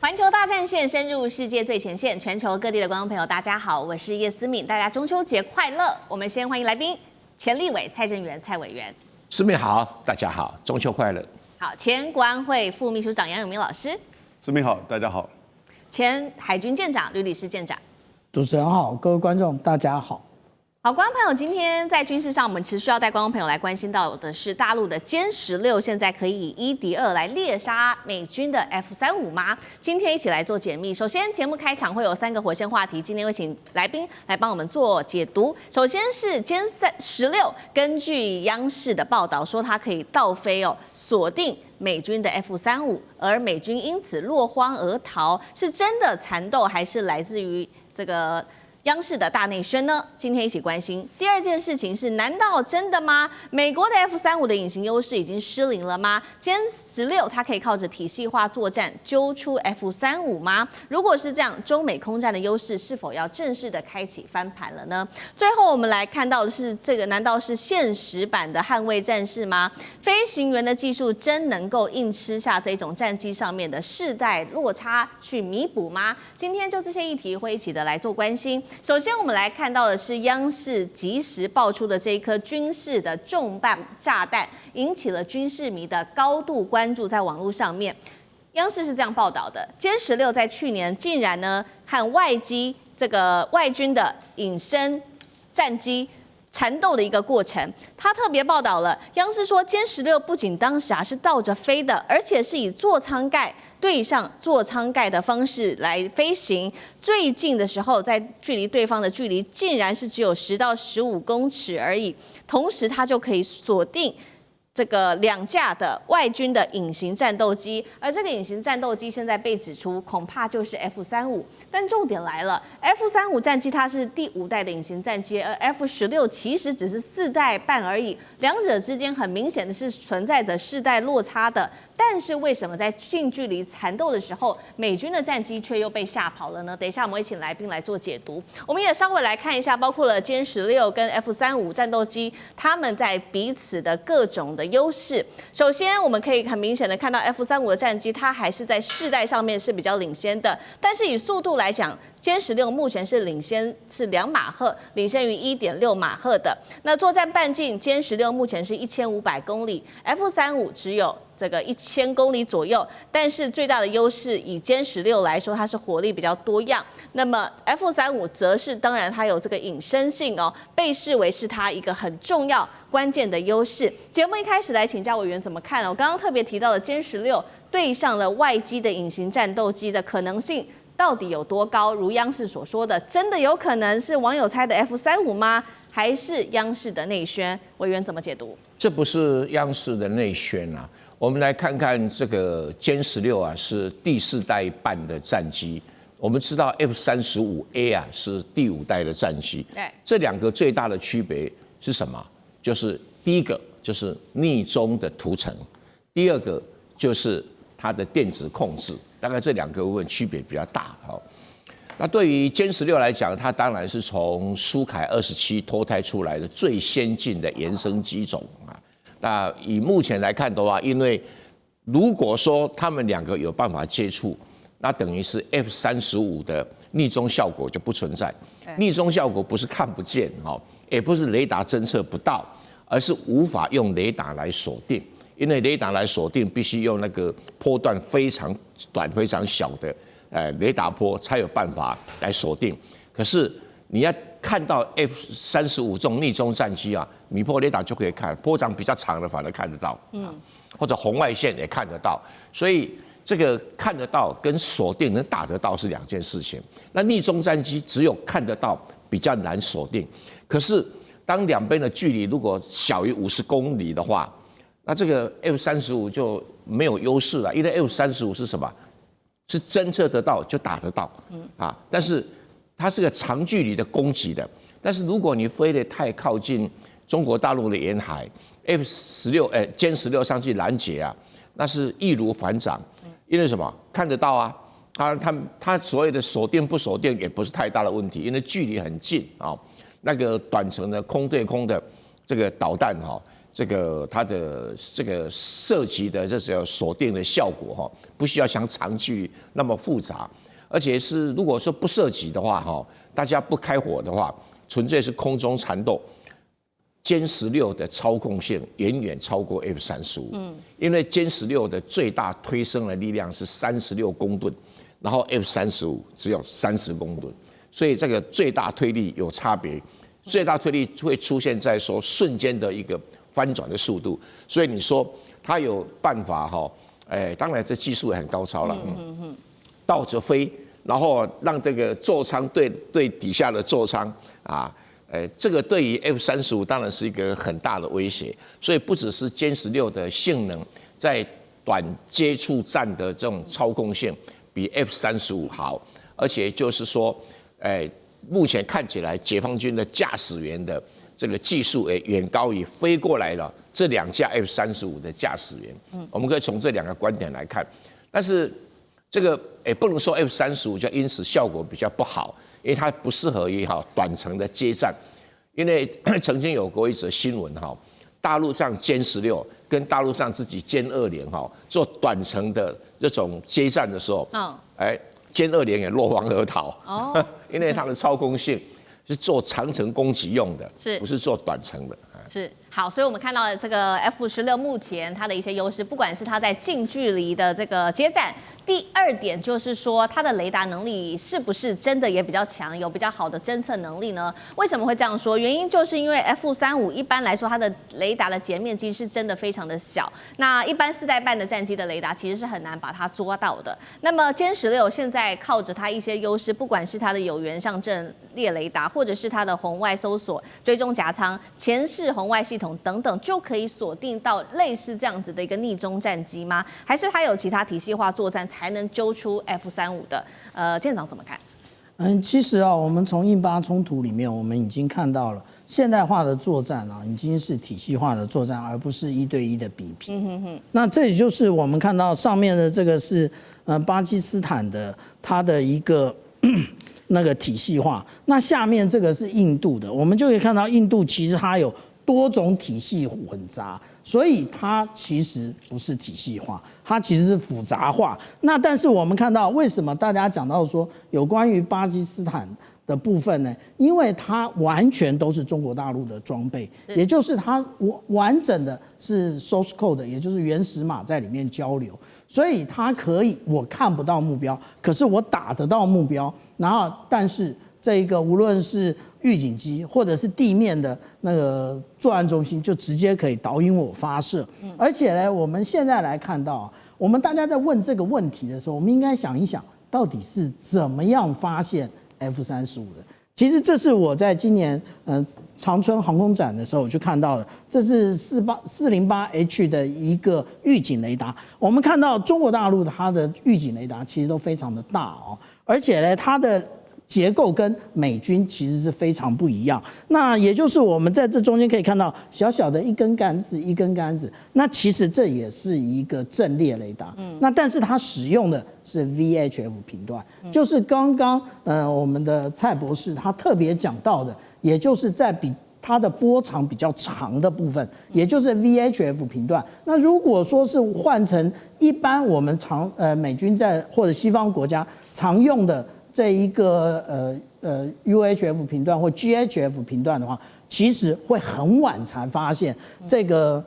环球大战线深入世界最前线，全球各地的观众朋友，大家好，我是叶思敏，大家中秋节快乐！我们先欢迎来宾，前立委蔡正元蔡委员。思敏好，大家好，中秋快乐。好，前国安会副秘书长杨永明老师。思敏好，大家好。前海军舰长吕礼士舰长。主持人好，各位观众大家好。好，观众朋友，今天在军事上，我们持续要带观众朋友来关心到的是大陆的歼16现在可以以1敌2来猎杀美军的 F-35吗？今天一起来做解密。首先，节目开场会有3个火线话题，今天会请来宾来帮我们做解读。首先是歼16，根据央视的报道说，它可以倒飞锁定美军的 F-35，而美军因此落荒而逃，是真的缠斗，还是来自于这个央视的大内宣呢？今天一起关心。第二件事情是，难道真的吗？美国的 F-35的隐形优势已经失灵了吗？歼16它可以靠着体系化作战揪出 F-35吗？如果是这样，中美空战的优势是否要正式的开启翻盘了呢？最后我们来看到的是，这个难道是现实版的捍卫战士吗？飞行员的技术真能够硬吃下这种战机上面的世代落差去弥补吗？今天就这些议题会一起的来做关心。首先，我们来看到的是央视及时爆出的这一颗军事的重磅炸弹，引起了军事迷的高度关注，在网络上面。央视是这样报道的：歼16在去年竟然呢和外军的隐身战机缠斗的一个过程。他特别报道了，央视说歼16不仅当时是倒着飞的，而且是以座舱盖对上座舱盖的方式来飞行。最近的时候，在距离对方的距离竟然是只有10到15公尺而已，同时它就可以锁定这个2架的外军的隐形战斗机，而这个隐形战斗机现在被指出恐怕就是 F-35。但重点来了 ，F-35战机它是第5代的隐形战机，而 F-16其实只是4代半而已，两者之间很明显的是存在着世代落差的。但是为什么在近距离缠斗的时候，美军的战机却又被吓跑了呢？等一下我们会请来宾来做解读。我们也稍微来看一下，包括了歼16跟 F-35战斗机，他们在彼此的各种的优势。首先，我们可以很明显的看到 F-35的战机，它还是在世代上面是比较领先的，但是以速度来讲，歼16目前是领先是2马赫，领先于1.6马赫的。那作战半径，歼16目前是1500公里 ，F-35只有这个1000公里左右，但是最大的优势以歼16来说，它是火力比较多样。那么 F-35则是当然它有这个隐身性被视为是它一个很重要关键的优势。节目一开始来请教委员怎么看我刚刚特别提到的歼16对上了外机的隐形战斗机的可能性到底有多高？如央视所说的，真的有可能是网友猜的 F-35吗？还是央视的内宣？委员怎么解读？这不是央视的内宣啊。我们来看看这个歼16是第4代半的战机。我们知道 F-35A 是第5代的战机。对，这2个最大的区别是什么？就是第一个就是匿踪的图层，第二个就是它的电子控制。大概这2个部分区别比较大。那对于歼16来讲，它当然是从苏凯27脱胎出来的最先进的延伸机种啊。那以目前来看的话，因为如果说他们2个有办法接触，那等于是 F-35的匿踪效果就不存在。匿踪效果不是看不见也不是雷达侦测不到，而是无法用雷达来锁定。因为雷达来锁定，必须用那个波段非常短、非常小的雷达波才有办法来锁定。可是你要看到 F-35这种匿踪战机米波雷达就可以看，波长比较长的反而看得到，或者红外线也看得到。所以这个看得到跟锁定能打得到是2件事情。那匿踪战机只有看得到，比较难锁定。可是当2边的距离如果小于50公里的话，那这个 F-35就没有优势了，因为 F-35是什么？是侦测得到就打得到，但是它是个长距离的攻击的。但是如果你飞得太靠近中国大陆的沿海，歼16上去拦截那是易如反掌。因为什么？看得到它所谓的锁定不锁定也不是太大的问题，因为距离很近那个短程的空对空的这个导弹它的这个射击的这种锁定的效果哈，不需要像长距离那么复杂，而且是如果说不射击的话哈，大家不开火的话，纯粹是空中缠斗，歼16的操控性远远超过 F-35，因为歼16的最大推升的力量是36公吨，然后 F-35只有30公吨，所以这个最大推力有差别，最大推力会出现在说瞬间的一个翻转的速度，所以你说它有办法哈，当然这技术也很高超了，倒着飞，然后让这个座舱对底下的座舱啊，这个对于 F-35当然是一个很大的威胁，所以不只是歼16的性能在短接触战的这种操控性比 F-35好，而且就是说，目前看起来解放军的驾驶员的这个技术也远高于飞过来了这2架 F-35的驾驶员。我们可以从这2个观点来看，但是这个也不能说 F-35就因此效果比较不好，因为它不适合于短程的接战。因为曾经有过一则新闻大陆上歼16跟大陆上自己歼20做短程的这种接战的时候，歼20也落荒而逃，因为它的操控性是做长程攻击用的，不是做短程的。是好，所以我们看到这个 F-16目前它的一些优势，不管是它在近距离的这个接战。第2点就是说，它的雷达能力是不是真的也比较强，有比较好的侦测能力呢？为什么会这样说？原因就是因为 F-35一般来说，它的雷达的截面积是真的非常的小。那一般4代半的战机的雷达其实是很难把它捉到的。那么歼16现在靠着它一些优势，不管是它的有源相阵列雷达，或者是它的红外搜索、追踪夹舱、前视红外系统等等，就可以锁定到类似这样子的一个逆中战机吗？还是它有其他体系化作战才能揪出 F-35的？舰长怎么看？其实我们从印巴冲突里面，我们已经看到了现代化的作战已经是体系化的作战，而不是1对1的比拼。那这也就是我们看到上面的这个是巴基斯坦的它的一个那个体系化，那下面这个是印度的，我们就可以看到印度其实它有多种体系混杂，所以它其实不是体系化，它其实是复杂化。那但是我们看到为什么大家讲到说有关于巴基斯坦的部分呢？因为它完全都是中国大陆的装备，也就是它完整的是 source code， 也就是原始码在里面交流，所以它可以我看不到目标，可是我打得到目标，然后但是这一个无论是预警机或者是地面的那个作案中心，就直接可以导引我发射。而且呢，我们现在来看到我们大家在问这个问题的时候，我们应该想一想，到底是怎么样发现 F-35的？其实这是我在今年长春航空展的时候我就看到了，这是408H 的一个预警雷达。我们看到中国大陆它的预警雷达其实都非常的大而且呢，它的结构跟美军其实是非常不一样。那也就是我们在这中间可以看到小小的一根杆子，那其实这也是一个阵列雷达。那但是它使用的是 VHF 频段，就是刚刚我们的蔡博士他特别讲到的，也就是在比它的波长比较长的部分，也就是 VHF 频段。那如果说是换成一般我们美军在或者西方国家常用的这一个UHF 频段或 GHF 频段的话，其实会很晚才发现这个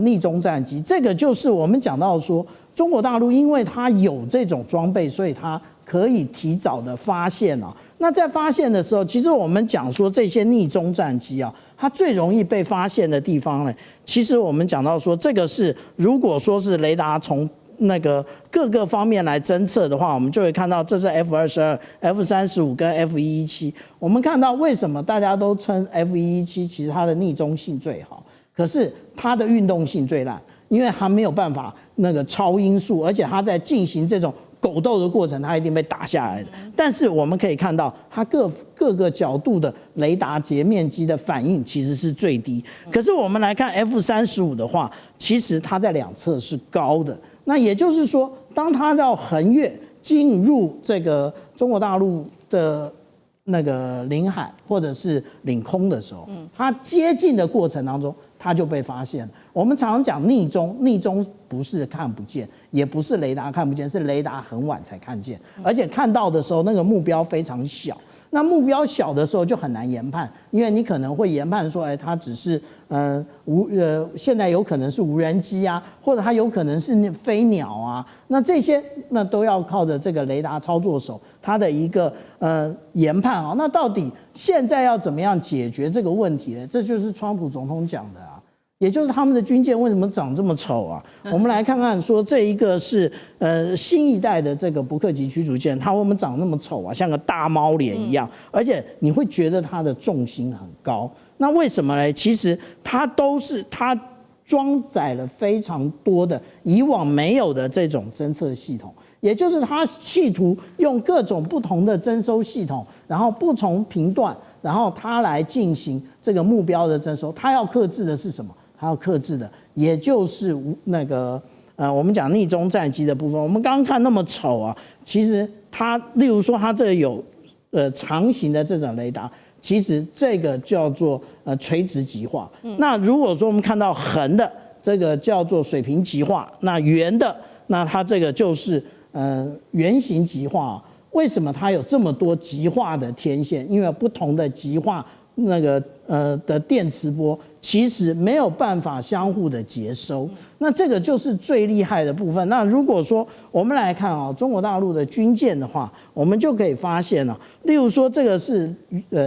逆中战机。这个就是我们讲到说，中国大陆因为它有这种装备，所以它可以提早的发现那在发现的时候，其实我们讲说这些逆中战机它最容易被发现的地方呢，其实我们讲到说，这个是如果说是雷达从那个各个方面来侦测的话，我们就会看到这是 F-22、F-35跟 F-117。我们看到为什么大家都称 F-117其实它的逆中性最好，可是它的运动性最烂，因为它没有办法那个超音速，而且它在进行这种狗斗的过程，它一定被打下来的。但是我们可以看到，它各个角度的雷达截面积的反应其实是最低。可是我们来看 F-35的话，其实它在两侧是高的。那也就是说，当它要横越进入这个中国大陆的那个领海或者是领空的时候，它接近的过程当中，它就被发现了。我们常常讲匿踪，匿踪不是看不见，也不是雷达看不见，是雷达很晚才看见，而且看到的时候那个目标非常小。那目标小的时候就很难研判，因为你可能会研判说，哎，它只是现在有可能是无人机啊，或者它有可能是飞鸟啊，那这些那都要靠着这个雷达操作手它的一个研判啊。那到底现在要怎么样解决这个问题呢？这就是川普总统讲的啊。也就是他们的军舰为什么长这么丑啊？我们来看看，说这一个是新一代的这个伯克级驱逐舰，它为什么长那么丑啊？像个大猫脸一样，而且你会觉得它的重心很高。那为什么呢？其实它装载了非常多的以往没有的这种侦测系统，也就是它企图用各种不同的征收系统，然后不同频段，然后它来进行这个目标的征收。它要克制的是什么？它要克制的，也就是那个我们讲匿踪战机的部分。我们刚刚看那么丑啊，其实它，例如说它这有长形的这种雷达，其实这个叫做垂直极化。那如果说我们看到横的，这个叫做水平极化；那圆的，那它这个就是圆形极化。为什么它有这么多极化的天线？因为不同的极化那个的电磁波其实没有办法相互的接收，那这个就是最厉害的部分。那如果说我们来看啊，中国大陆的军舰的话，我们就可以发现了，例如说这个是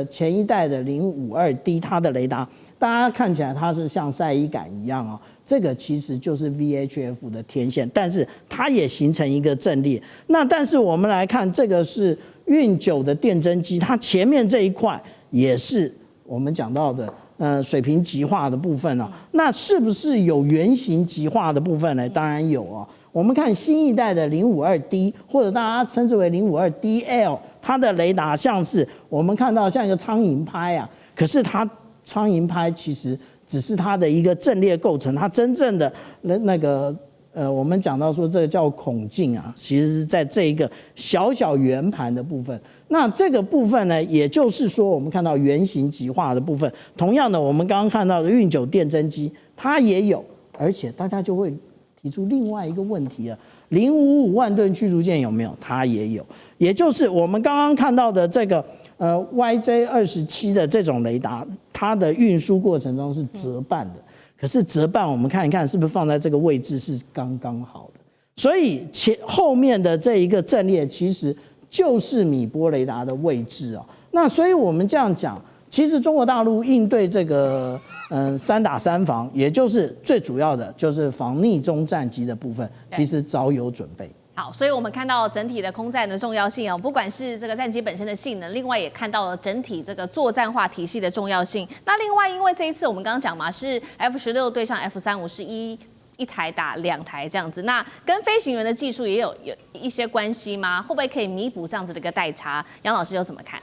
前一代的052D 它的雷达，大家看起来它是像晒衣杆一样啊，这个其实就是 VHF 的天线，但是它也形成一个阵列。那但是我们来看，这个是运9的电侦机，它前面这一块也是我们讲到的水平极化的部分啊。那是不是有圆形极化的部分呢？当然有啊。我们看新一代的052D，或者大家称之为052DL，它的雷达像是我们看到像一个苍蝇拍啊，可是它苍蝇拍其实只是它的一个阵列构成，它真正的那个我们讲到说这个叫孔径啊，其实是在这一个小小圆盘的部分。那这个部分呢，也就是说我们看到圆形极化的部分。同样的，我们刚刚看到的运9电侦机它也有，而且大家就会提出另外一个问题了：055万吨驱逐舰有没有？它也有，也就是我们刚刚看到的这个YJ27的这种雷达，它的运输过程中是折半的。可是折半，我们看一看是不是放在这个位置是刚刚好的。所以后面的这一个阵列其实就是米波雷达的位置啊。那所以我们这样讲，其实中国大陆应对这个3打3防，也就是最主要的就是防匿踪战机的部分，其实早有准备。好，所以我们看到整体的空战的重要性哦，不管是这个战机本身的性能，另外也看到了整体这个作战化体系的重要性。那另外，因为这一次我们刚刚讲嘛，是 F16对上 F35，是一台打2台这样子，那跟飞行员的技术也有一些关系吗？会不会可以弥补这样子的一个代差？杨老师又怎么看？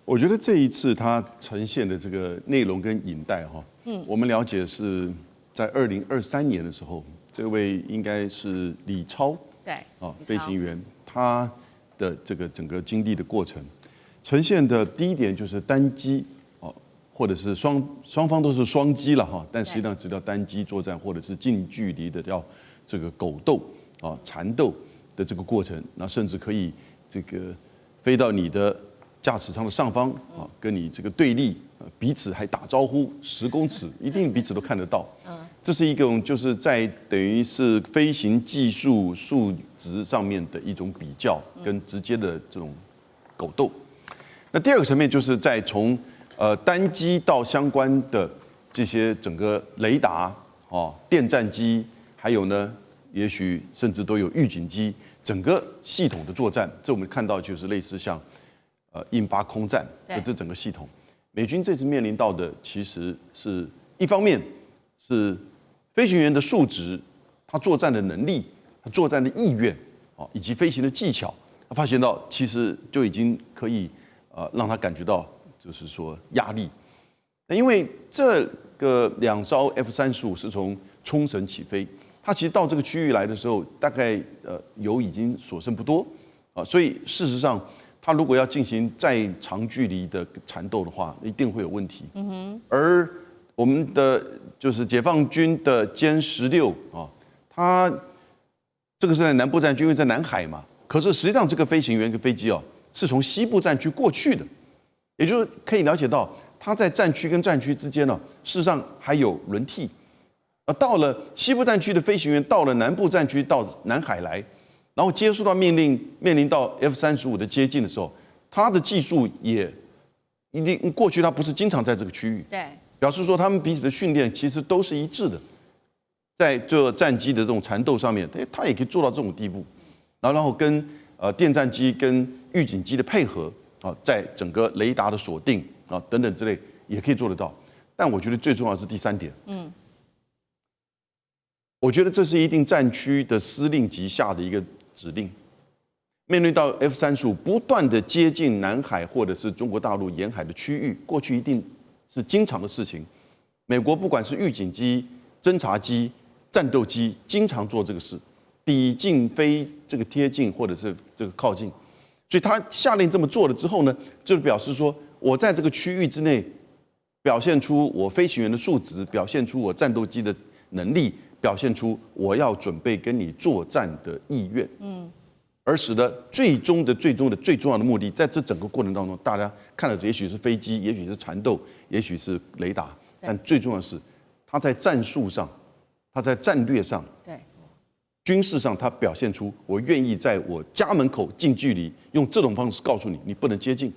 我觉得这一次它呈现的这个内容跟影带哈，我们了解是在2023年的时候，这位应该是李超。对飞行员他的这个整个经历的过程，呈现的第一点就是单机或者是双方都是双机了哈，但实际上只叫单机作战，或者是近距离的叫这个狗斗缠斗的这个过程，那甚至可以这个飞到你的驾驶舱的上方跟你这个对立，彼此还打招呼10公尺，一定彼此都看得到。这是一种就是在等于是飞行技术数值上面的一种比较跟直接的这种狗斗。那第二个层面就是在从单机到相关的这些整个雷达电战机，还有呢也许甚至都有预警机，整个系统的作战，这我们看到就是类似像印巴空战的这整个系统。美军这次面临到的其实是一方面是飞行员的素质，他作战的能力，他作战的意愿，以及飞行的技巧，他发现到其实就已经可以让他感觉到就是说压力。那因为这个2艘 F35是从冲绳起飞，它其实到这个区域来的时候，大概油已经所剩不多所以事实上，它如果要进行再长距离的缠斗的话，一定会有问题。而我们的就是解放军的歼16啊，它这个是在南部战区，因为在南海嘛。可是实际上这个飞行员跟飞机哦，是从西部战区过去的，也就是可以了解到，它在战区跟战区之间呢，事实上还有轮替。到了西部战区的飞行员到了南部战区到南海来，然后接收到命令，面临到 F-35的接近的时候，他的技术也一定过去他不是经常在这个区域，对，表示说他们彼此的训练其实都是一致的，在这战机的这种缠斗上面，他也可以做到这种地步，然后跟电战机跟预警机的配合啊，在整个雷达的锁定啊等等之类也可以做得到。但我觉得最重要的是第3点，我觉得这是一定战区的司令级下的一个指令。面对到 F-35不断的接近南海或者是中国大陆沿海的区域，过去一定是经常的事情。美国不管是预警机、侦察机、战斗机，经常做这个事，抵近非这个贴近或者是这个靠近。所以他下令这么做了之后呢，就是表示说我在这个区域之内表现出我飞行员的素质，表现出我战斗机的能力，表现出我要准备跟你作战的意愿，而使得最终的最重要的目的，在这整个过程当中，大家看的也许是飞机，也许是缠斗，也许是雷达，但最重要的是，他在战术上，他在战略上，对，军事上，他表现出我愿意在我家门口近距离用这种方式告诉你，你不能接近。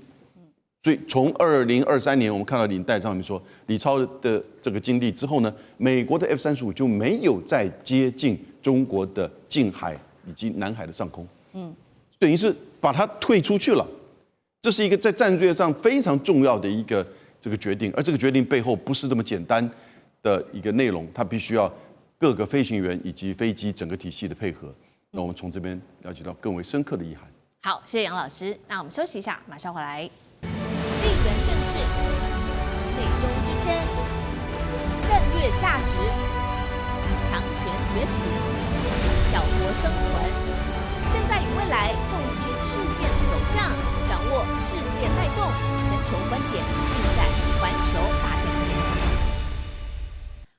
所以从2023年，我们看到领带上面说李超的这个经历之后呢，美国的 F-35就没有再接近中国的近海以及南海的上空，等于是把它退出去了。这是一个在战略上非常重要的一个这个决定，而这个决定背后不是这么简单的一个内容，它必须要各个飞行员以及飞机整个体系的配合。那我们从这边了解到更为深刻的意涵。好，谢谢杨老师。那我们休息一下，马上回来。地缘政治、美中之争、战略价值、强权崛起、小国生存，现在与未来洞悉事件走向，掌握世界脉动，全球观点尽在环球大战线。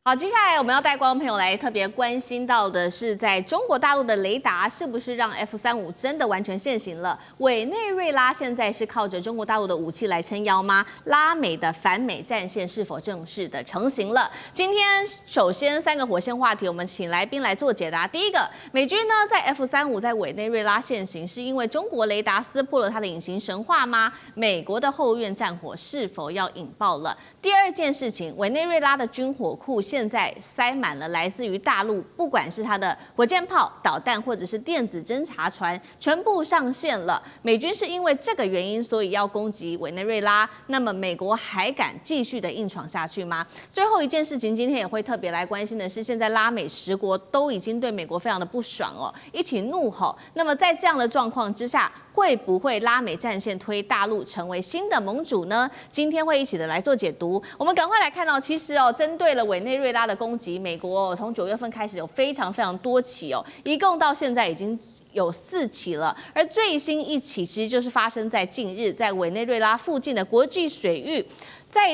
好，接下来我们要带观众朋友来特别关心到的是，在中国大陆的雷达是不是让 F-35真的完全现形了？委内瑞拉现在是靠着中国大陆的武器来撑腰吗？拉美的反美战线是否正式的成型了？今天首先3个火线话题，我们请来宾来做解答。第一个，美军呢在 F-35在委内瑞拉现形，是因为中国雷达撕破了它的隐形神话吗？美国的后院战火是否要引爆了？第二件事情，委内瑞拉的军火库现在塞满了来自于大陆，不管是它的火箭炮、导弹，或者是电子侦察船，全部上线了。美军是因为这个原因，所以要攻击委内瑞拉。那么美国还敢继续的硬闯下去吗？最后一件事情，今天也会特别来关心的是，现在拉美10国都已经对美国非常的不爽哦，一起怒吼。那么在这样的状况之下，会不会拉美战线推大陆成为新的盟主呢？今天会一起的来做解读。我们赶快来看到，其实针对了委内瑞拉的攻击，美国从9月份开始有非常多起一共到现在已经有4起了，而最新一起其实就是发生在近日，在委内瑞拉附近的国际水域。再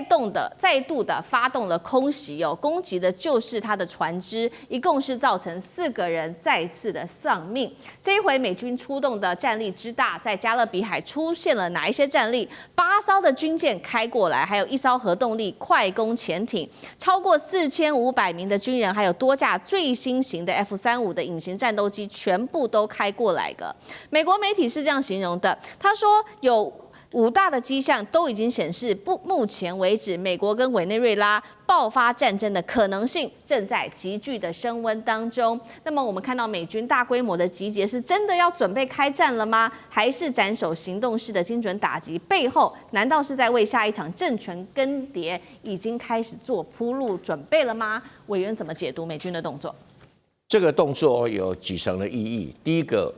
度的发动了空袭攻击的就是它的船只，一共是造成4个人再次的丧命。这一回美军出动的战力之大，在加勒比海出现了哪一些战力？8艘的军舰开过来，还有1艘核动力快攻潜艇，超过4500名的军人，还有多架最新型的 F-35的隐形战斗机，全部都开过来的。美国媒体是这样形容的，他说有5大的迹象都已经显示，目前为止，美国跟委内瑞拉爆发战争的可能性正在急剧的升温当中。那么我们看到美军大规模的集结，是真的要准备开战了吗？还是斩首行动式的精准打击背后，难道是在为下一场政权更迭已经开始做铺路准备了吗？委员怎么解读美军的动作？这个动作有几层的意义。第一个，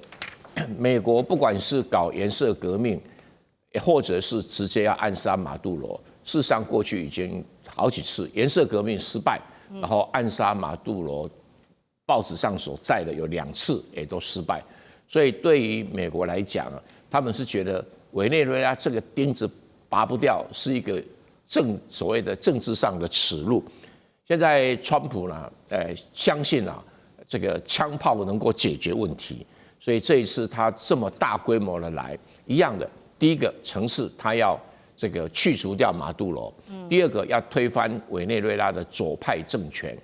美国不管是搞颜色革命，或者是直接要暗杀马杜罗，事实上过去已经好几次颜色革命失败，然后暗杀马杜罗，报纸上所载的有2次也都失败。所以对于美国来讲他们是觉得委内瑞拉这个钉子拔不掉，是一个所谓的政治上的耻辱。现在川普呢，相信啊，这个枪炮能够解决问题，所以这一次他这么大规模的来，一样的，第一个城市他要这个去除掉马杜罗，第二个要推翻委内瑞拉的左派政权，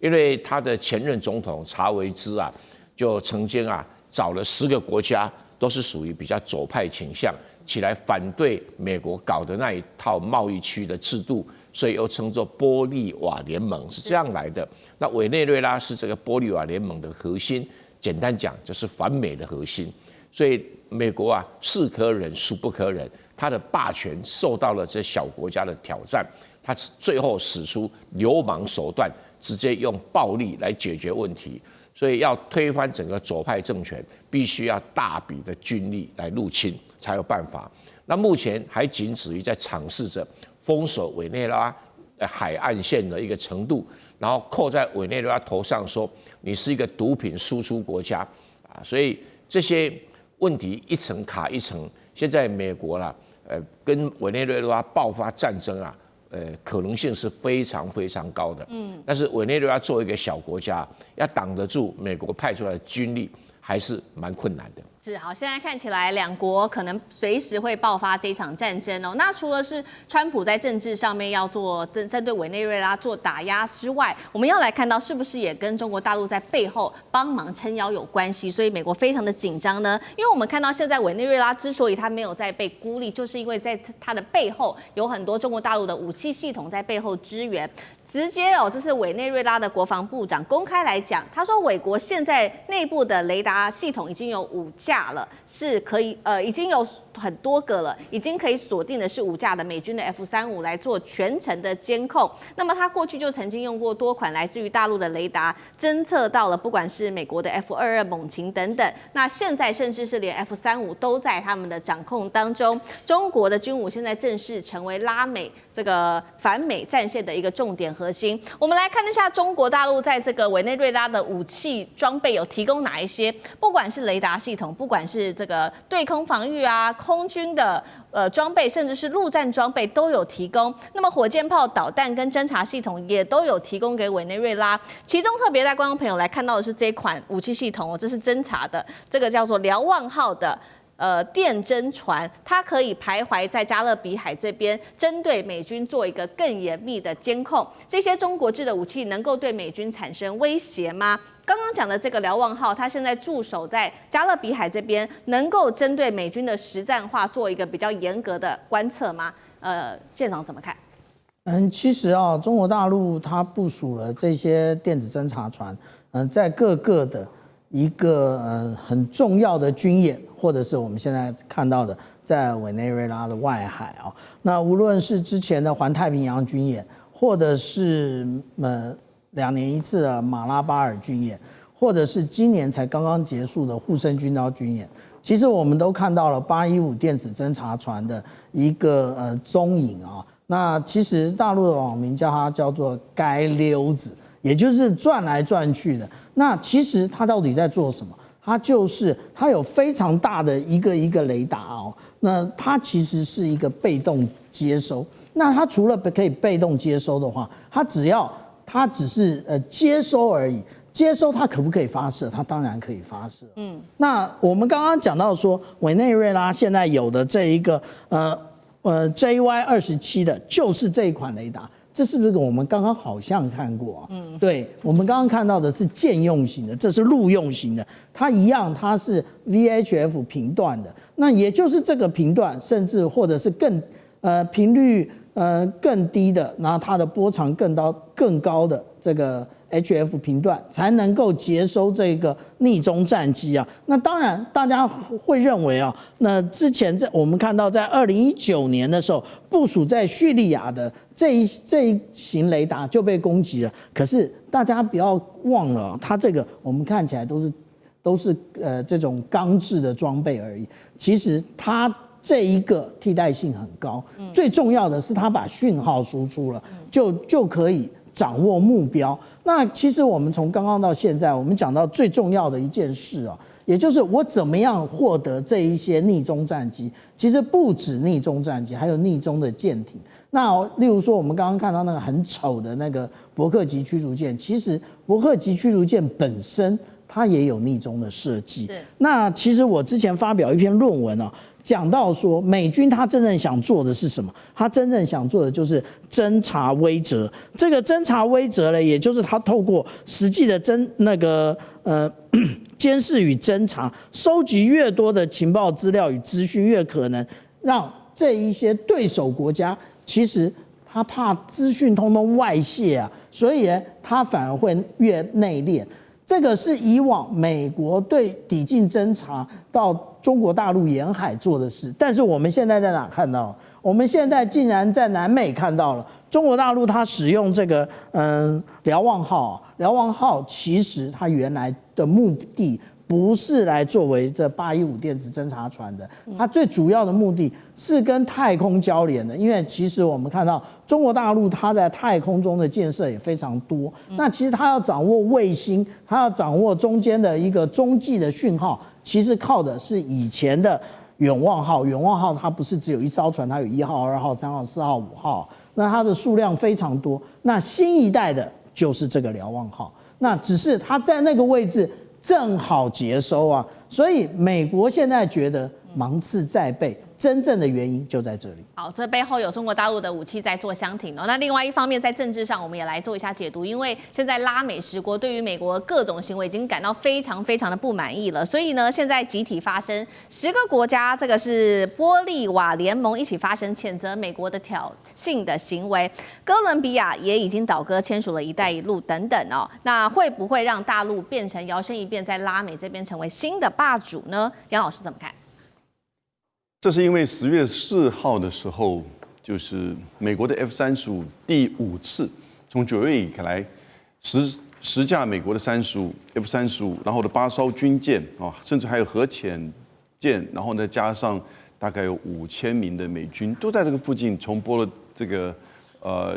因为他的前任总统查韦兹啊，就曾经啊找了10个国家，都是属于比较左派倾向，起来反对美国搞的那一套贸易区的制度，所以又称作玻利瓦联盟，是这样来的。那委内瑞拉是这个玻利瓦联盟的核心，简单讲就是反美的核心。所以美国啊，是可忍孰不可忍，他的霸权受到了这小国家的挑战，他最后使出流氓手段，直接用暴力来解决问题。所以要推翻整个左派政权，必须要大笔的军力来入侵才有办法。那目前还仅止于在尝试着封锁委内瑞拉海岸线的一个程度，然后扣在委内瑞拉头上说你是一个毒品输出国家啊，所以这些问题一层卡一层。现在美国啦，跟委内瑞拉爆发战争啊，可能性是非常非常高的。但是委内瑞拉作为一个小国家，要挡得住美国派出来的军力，还是蛮困难的。是好，现在看起来两国可能随时会爆发这场战争哦。那除了是川普在政治上面要做针对委内瑞拉做打压之外，我们要来看到是不是也跟中国大陆在背后帮忙撑腰有关系？所以美国非常的紧张呢，因为我们看到现在委内瑞拉之所以它没有在被孤立，就是因为在它的背后有很多中国大陆的武器系统在背后支援。直接这是委内瑞拉的国防部长公开来讲，他说委国现在内部的雷达系统已经有5架了，是可以已经有很多个了，已经可以锁定的是5架的美军的 F-35来做全程的监控。那么他过去就曾经用过多款来自于大陆的雷达，侦测到了不管是美国的 F-22猛禽等等，那现在甚至是连 F-35都在他们的掌控当中。中国的军武现在正式成为拉美这个反美战线的一个重点核心。我们来看一下中国大陆在这个委内瑞拉的武器装备有提供哪一些，不管是雷达系统，不管是这个对空防御啊、空军的装备，甚至是陆战装备都有提供。那么火箭炮、导弹跟侦察系统也都有提供给委内瑞拉。其中特别带观众朋友来看到的是这一款武器系统这是侦察的，这个叫做瞭望号的。电侦船，它可以徘徊在加勒比海这边，针对美军做一个更严密的监控。这些中国制的武器能够对美军产生威胁吗？刚刚讲的这个瞭望号，它现在驻守在加勒比海这边，能够针对美军的实战化做一个比较严格的观测吗？舰长怎么看？其实中国大陆它部署了这些电子侦察船，在各个的一个很重要的军演，或者是我们现在看到的在委内瑞拉的外海那无论是之前的环太平洋军演，或者是2年1次的马拉巴尔军演，或者是今年才刚刚结束的护身军刀军演，其实我们都看到了815电子侦察船的一个踪影那其实大陆的网民叫做“街溜子”，也就是转来转去的。那其实它到底在做什么？它有非常大的一个雷达那它其实是一个被动接收。那它除了可以被动接收的话，它只是接收而已。接收它可不可以发射？它当然可以发射。那我们刚刚讲到说，委内瑞拉现在有的这一个JY-27的，就是这一款雷达。这是不是我们刚刚好像看过对，我们刚刚看到的是舰用型的，这是陆用型的，它一样，它是 VHF 频段的。那也就是这个频段，甚至或者是频率更低的，然后它的波长更高的这个 HF 频段，才能够接收这个逆中战机那当然，大家会认为那之前我们看到在2019年的时候，部署在叙利亚的这一型雷达就被攻击了。可是大家不要忘了，它这个我们看起来都是这种钢制的装备而已。其实它这一个替代性很高，最重要的是它把讯号输出了，就可以掌握目标。那其实我们从刚刚到现在，我们讲到最重要的一件事也就是我怎么样获得这一些逆中战机。其实不止逆中战机，还有逆中的舰艇。那例如说，我们刚刚看到那个很丑的那个伯克级驱逐舰，其实伯克级驱逐舰本身它也有逆中的设计。那其实我之前发表一篇论文啊，讲到说美军他真正想做的是什么？他真正想做的就是侦察威慑。这个侦察威慑呢，也就是他透过实际的监视与侦查，收集越多的情报资料与资讯，越可能让这一些对手国家，其实他怕资讯通通外泄啊，所以呢，他反而会越内敛。这个是以往美国对抵近侦察到中国大陆沿海做的事，但是我们现在在哪看到？我们现在竟然在南美看到了中国大陆，它使用这个瞭望号。瞭望号其实它原来的目的不是来作为这815电子侦察船的，它最主要的目的是跟太空交联的。因为其实我们看到中国大陆它在太空中的建设也非常多，那其实它要掌握卫星，它要掌握中间的一个中继的讯号，其实靠的是以前的远望号。远望号它不是只有一艘船，它有1号、2号、3号、4号、5号，那它的数量非常多。那新一代的就是这个瞭望号，那只是它在那个位置正好接收啊，所以美国现在觉得芒刺在背，真正的原因就在这里。好，这背后有中国大陆的武器在做相挺哦。那另外一方面，在政治上，我们也来做一下解读，因为现在拉美十国对于美国各种行为已经感到非常非常的不满意了，所以呢，现在集体发声，10个国家，这个是玻利瓦联盟一起发声，谴责美国的挑衅的行为。哥伦比亚也已经倒戈签署了“一带一路”等等哦。那会不会让大陆变成摇身一变，在拉美这边成为新的霸主呢？杨老师怎么看？这是因为10月4号的时候，就是美国的 F-35第5次从9月以来10架美国的F-35，然后的8艘军舰啊，甚至还有核潜舰，然后呢加上大概有5000名的美军都在这个附近，从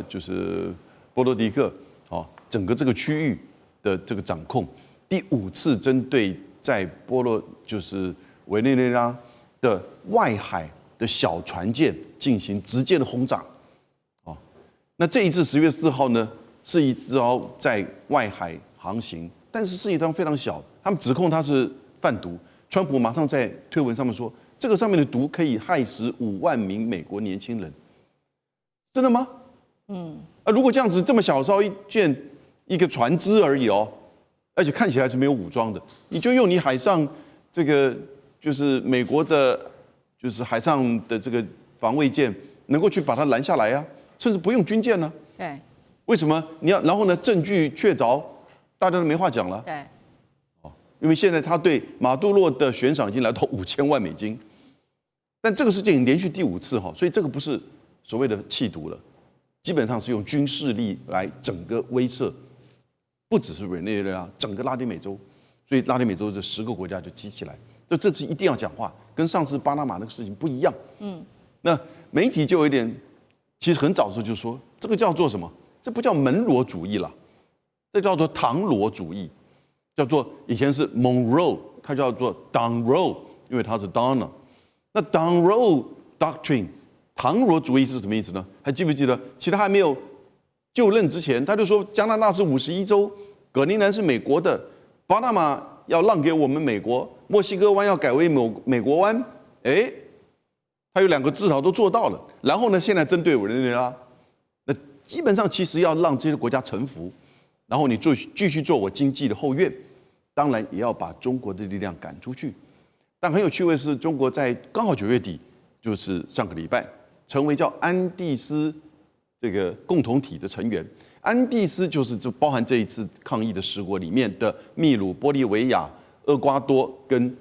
就是波罗的克啊整个这个区域的这个掌控，第5次针对在就是委内瑞拉的外海的小船舰进行直接的轰炸，那这一次10月4号呢，是一艘在外海航行，但是一艘非常小，他们指控它是贩毒，川普马上在推文上面说，这个上面的毒可以害死5万名美国年轻人，真的吗？如果这样子这么小艘一个船只而已哦，而且看起来是没有武装的，你就用你海上这个。就是美国的，就是海上的这个防卫舰能够去把它拦下来啊，甚至不用军舰呢。对。为什么你要？然后呢，证据确凿，大家都没话讲了。对。因为现在他对马杜罗的悬赏已经来到5000万美金，但这个事件已经连续第5次哈，所以这个不是所谓的弃毒了，基本上是用军事力来整个威慑，不只是委内瑞拉，整个拉丁美洲，所以拉丁美洲这10个国家就集起来。这次一定要讲话，跟上次巴拿马那个事情不一样。那媒体就有一点，其实很早的时候就说，这个叫做什么？这不叫门罗主义了，这叫做唐罗主义，叫做以前是 Monroe， 它叫做 Monroe， 因为它是 Donna。那 Monroe Doctrine， 唐罗主义是什么意思呢？还记不记得？其实他还没有就任之前，他就说加拿大是51州，葛陵兰是美国的，巴拿马要让给我们美国。墨西哥湾要改为美国湾，他有2个至少都做到了。然后呢，现在针对委内瑞拉，那基本上其实要让这些国家臣服，然后你继续做我经济的后院，当然也要把中国的力量赶出去。但很有趣的是，中国在刚好9月底，就是上个礼拜，成为叫安第斯这个共同体的成员。安第斯就包含这一次抗议的10国里面的秘鲁、玻利维亚、厄瓜多跟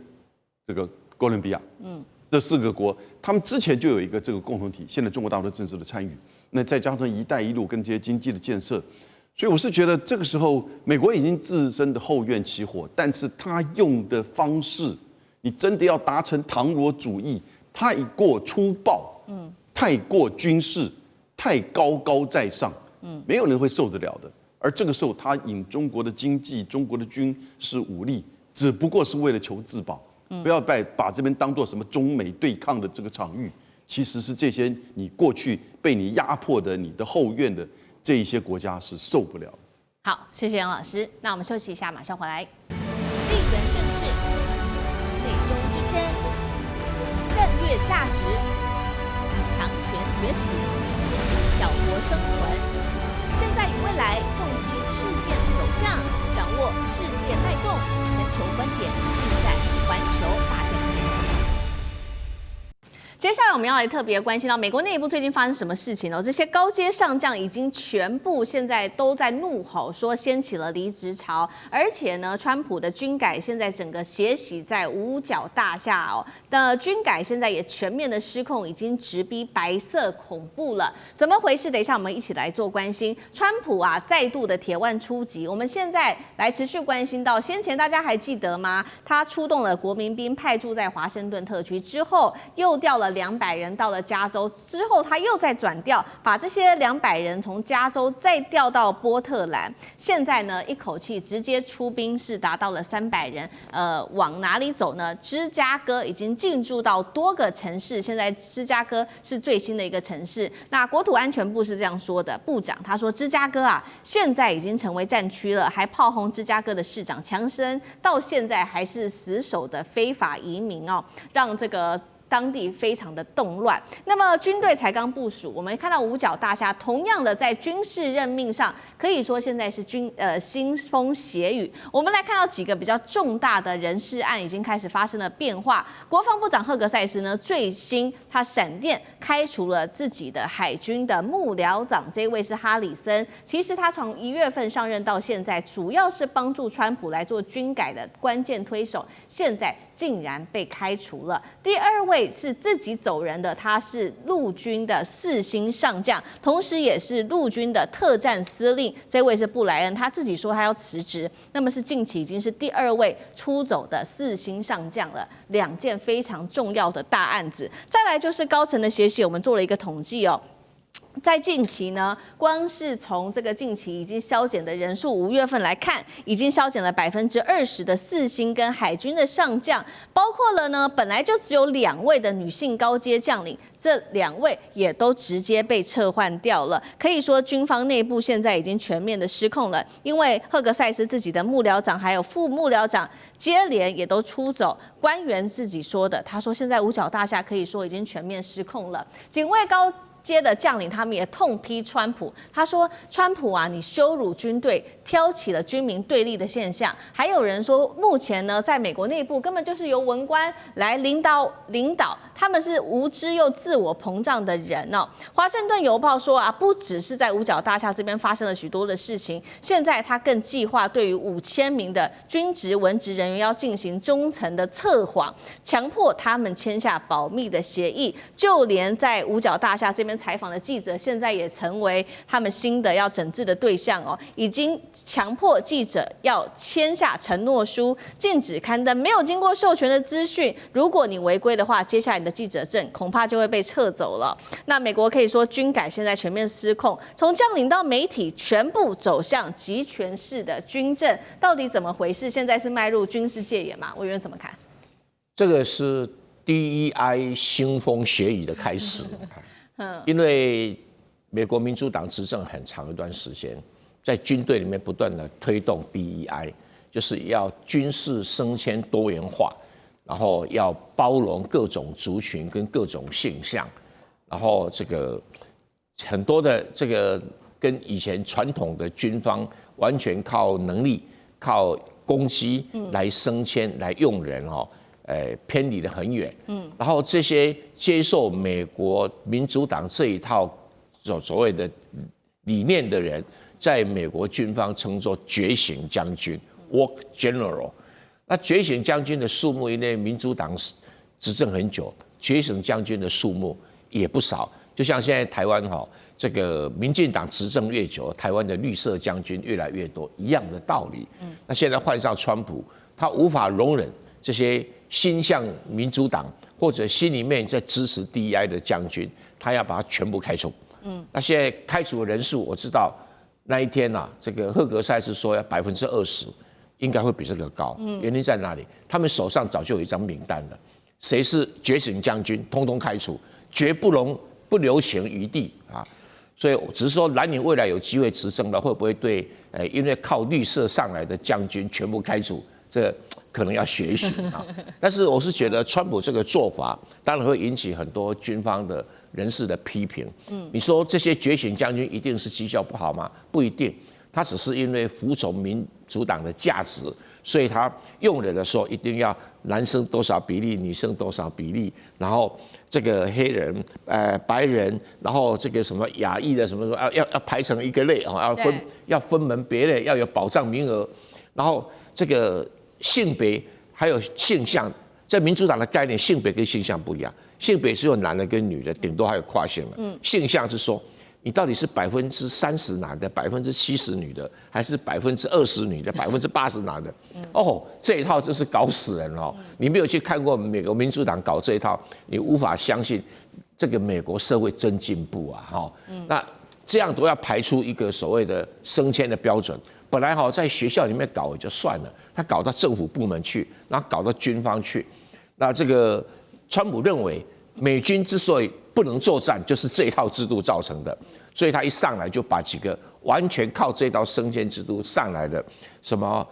这个哥伦比亚，这4个国，他们之前就有一个这个共同体，现在中国大陆正式的参与，那再加上“一带一路”跟这些经济的建设，所以我是觉得这个时候美国已经自身的后院起火，但是他用的方式，你真的要达成唐罗主义，太过粗暴，太过军事，太高在上，没有人会受得了的。而这个时候，他引中国的经济、中国的军事武力只不过是为了求自保，不要把这边当做什么中美对抗的这个场域。其实是这些你过去被你压迫的你的后院的这一些国家是受不了。好，谢谢杨老师。那我们休息一下，马上回来。地缘政治、美中之争、战略价值、强权崛起、小国生存，现在与未来洞悉事件走向，掌握世界脉动，全球观点尽在环球大战线。接下来我们要来特别关心到美国内部最近发生什么事情哦？这些高阶上将已经全部现在都在怒吼，说掀起了离职潮，而且呢，川普的军改现在整个血洗在五角大厦哦的军改现在也全面的失控，已经直逼白色恐怖了。怎么回事？等一下我们一起来做关心。川普啊再度的铁腕出击，我们现在来持续关心到先前大家还记得吗？他出动了国民兵派驻在华盛顿特区之后，又调了200人到了加州，之后他又再转调，把这些200人从加州再调到波特兰。现在呢，一口气直接出兵是达到了300人。往哪里走呢？芝加哥已经进驻到多个城市，现在芝加哥是最新的一个城市。那国土安全部是这样说的，部长他说，芝加哥啊，现在已经成为战区了，还炮轰芝加哥的市长强生，到现在还是死守的非法移民哦，让这个当地非常的动乱。那么军队才刚部署，我们看到五角大厦同样的在军事任命上，可以说现在是腥风血雨。我们来看到几个比较重大的人事案已经开始发生了变化。国防部长赫格塞斯呢，最新他闪电开除了自己的海军的幕僚长，这位是哈里森。其实他从1月份上任到现在，主要是帮助川普来做军改的关键推手，现在竟然被开除了。第二位是自己走人的，他是陆军的4星上将，同时也是陆军的特战司令。这位是布莱恩，他自己说他要辞职。那么是近期已经是第2位出走的4星上将了，2件非常重要的大案子。再来就是高层的血洗，我们做了一个统计哦。在近期呢，光是从这个近期已经削减的人数，5月份来看，已经削减了20%的4星跟海军的上将，包括了呢本来就只有2位的女性高阶将领，这2位也都直接被撤换掉了。可以说军方内部现在已经全面的失控了，因为赫格塞斯自己的幕僚长还有副幕僚长接连也都出走。官员自己说的，他说现在五角大厦可以说已经全面失控了。警卫高阶的将领他们也痛批川普，他说川普啊，你羞辱军队，挑起了军民对立的现象。还有人说，目前呢，在美国内部根本就是由文官来领导，他们是无知又自我膨胀的人哦。华盛顿邮报说啊，不只是在五角大厦这边发生了许多的事情，现在他更计划对于5000名的军职文职人员要进行中层的测谎，强迫他们签下保密的协议，就连在五角大厦这边采访的记者，现在也成为他们新的要整治的对象哦。已经强迫记者要签下承诺书，禁止刊登没有经过授权的资讯。如果你违规的话，接下来你的记者证恐怕就会被撤走了。那美国可以说军改现在全面失控，从将领到媒体全部走向集权式的军政，到底怎么回事？现在是迈入军事戒严吗？委员怎么看？这个是DEI 腥风血雨的开始。因为美国民主党执政很长一段时间，在军队里面不断的推动 DEI， 就是要军事升迁多元化，然后要包容各种族群跟各种现象，然后这个很多的这个跟以前传统的军方完全靠能力、靠攻击来升迁、来用人哦。偏离得很远，然后这些接受美国民主党这一套所谓的理念的人，在美国军方称作觉醒将军 （Walk General）。那觉醒将军的数目，因为民主党执政很久，觉醒将军的数目也不少。就像现在台湾这个民进党执政越久，台湾的绿色将军越来越多，一样的道理。那现在换上川普，他无法容忍这些心向民主党或者心里面在支持 DEI 的将军，他要把他全部开除。那现在开除的人数，我知道那一天这个赫格塞斯说要20%，应该会比这个高。原因在哪里？他们手上早就有一张名单了，谁是觉醒将军，通通开除，绝不留情余地啊。所以只是说蓝营未来有机会执政了，会不会对因为靠绿色上来的将军全部开除？这可能要学一学啊。但是我是觉得川普这个做法，当然会引起很多军方的人士的批评。你说这些觉醒将军一定是绩效不好吗？不一定，他只是因为服从民主党的价值，所以他用人的时候一定要男生多少比例，女生多少比例，然后这个黑人、白人，然后这个什么亚裔的什么要排成一个类啊，要分门别类，要有保障名额，然后这个性别还有性向，在民主党的概念，性别跟性向不一样，性别是有男的跟女的，顶多还有跨性的，性向是说。你到底是30%男的，70%女的，还是20%女的，80%男的？哦，这一套真是搞死人哦！你没有去看过美国民主党搞这一套，你无法相信这个美国社会真进步啊！哈，那这样都要排出一个所谓的升迁的标准。本来在学校里面搞也就算了，他搞到政府部门去，然后搞到军方去。那这个川普认为，美军之所以不能作战，就是这一套制度造成的。所以他一上来就把几个完全靠这套升迁制度上来的，什么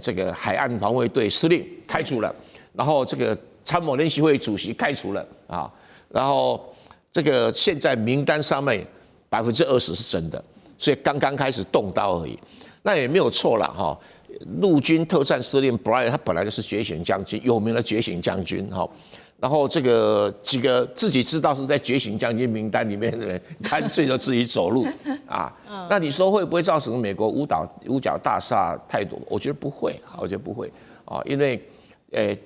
这个海岸防卫队司令开除了，然后这个参谋联席会主席开除了啊，然后这个现在名单上面20%是真的，所以刚刚开始动刀而已，那也没有错了哈。陆军特战司令 Bryant 他本来就是觉醒将军，有名的觉醒将军哈。然后这个几个自己知道是在觉醒将军名单里面的人，干脆就自己走路啊。那你说会不会造成美国五角大厦太多？我觉得不会，啊，因为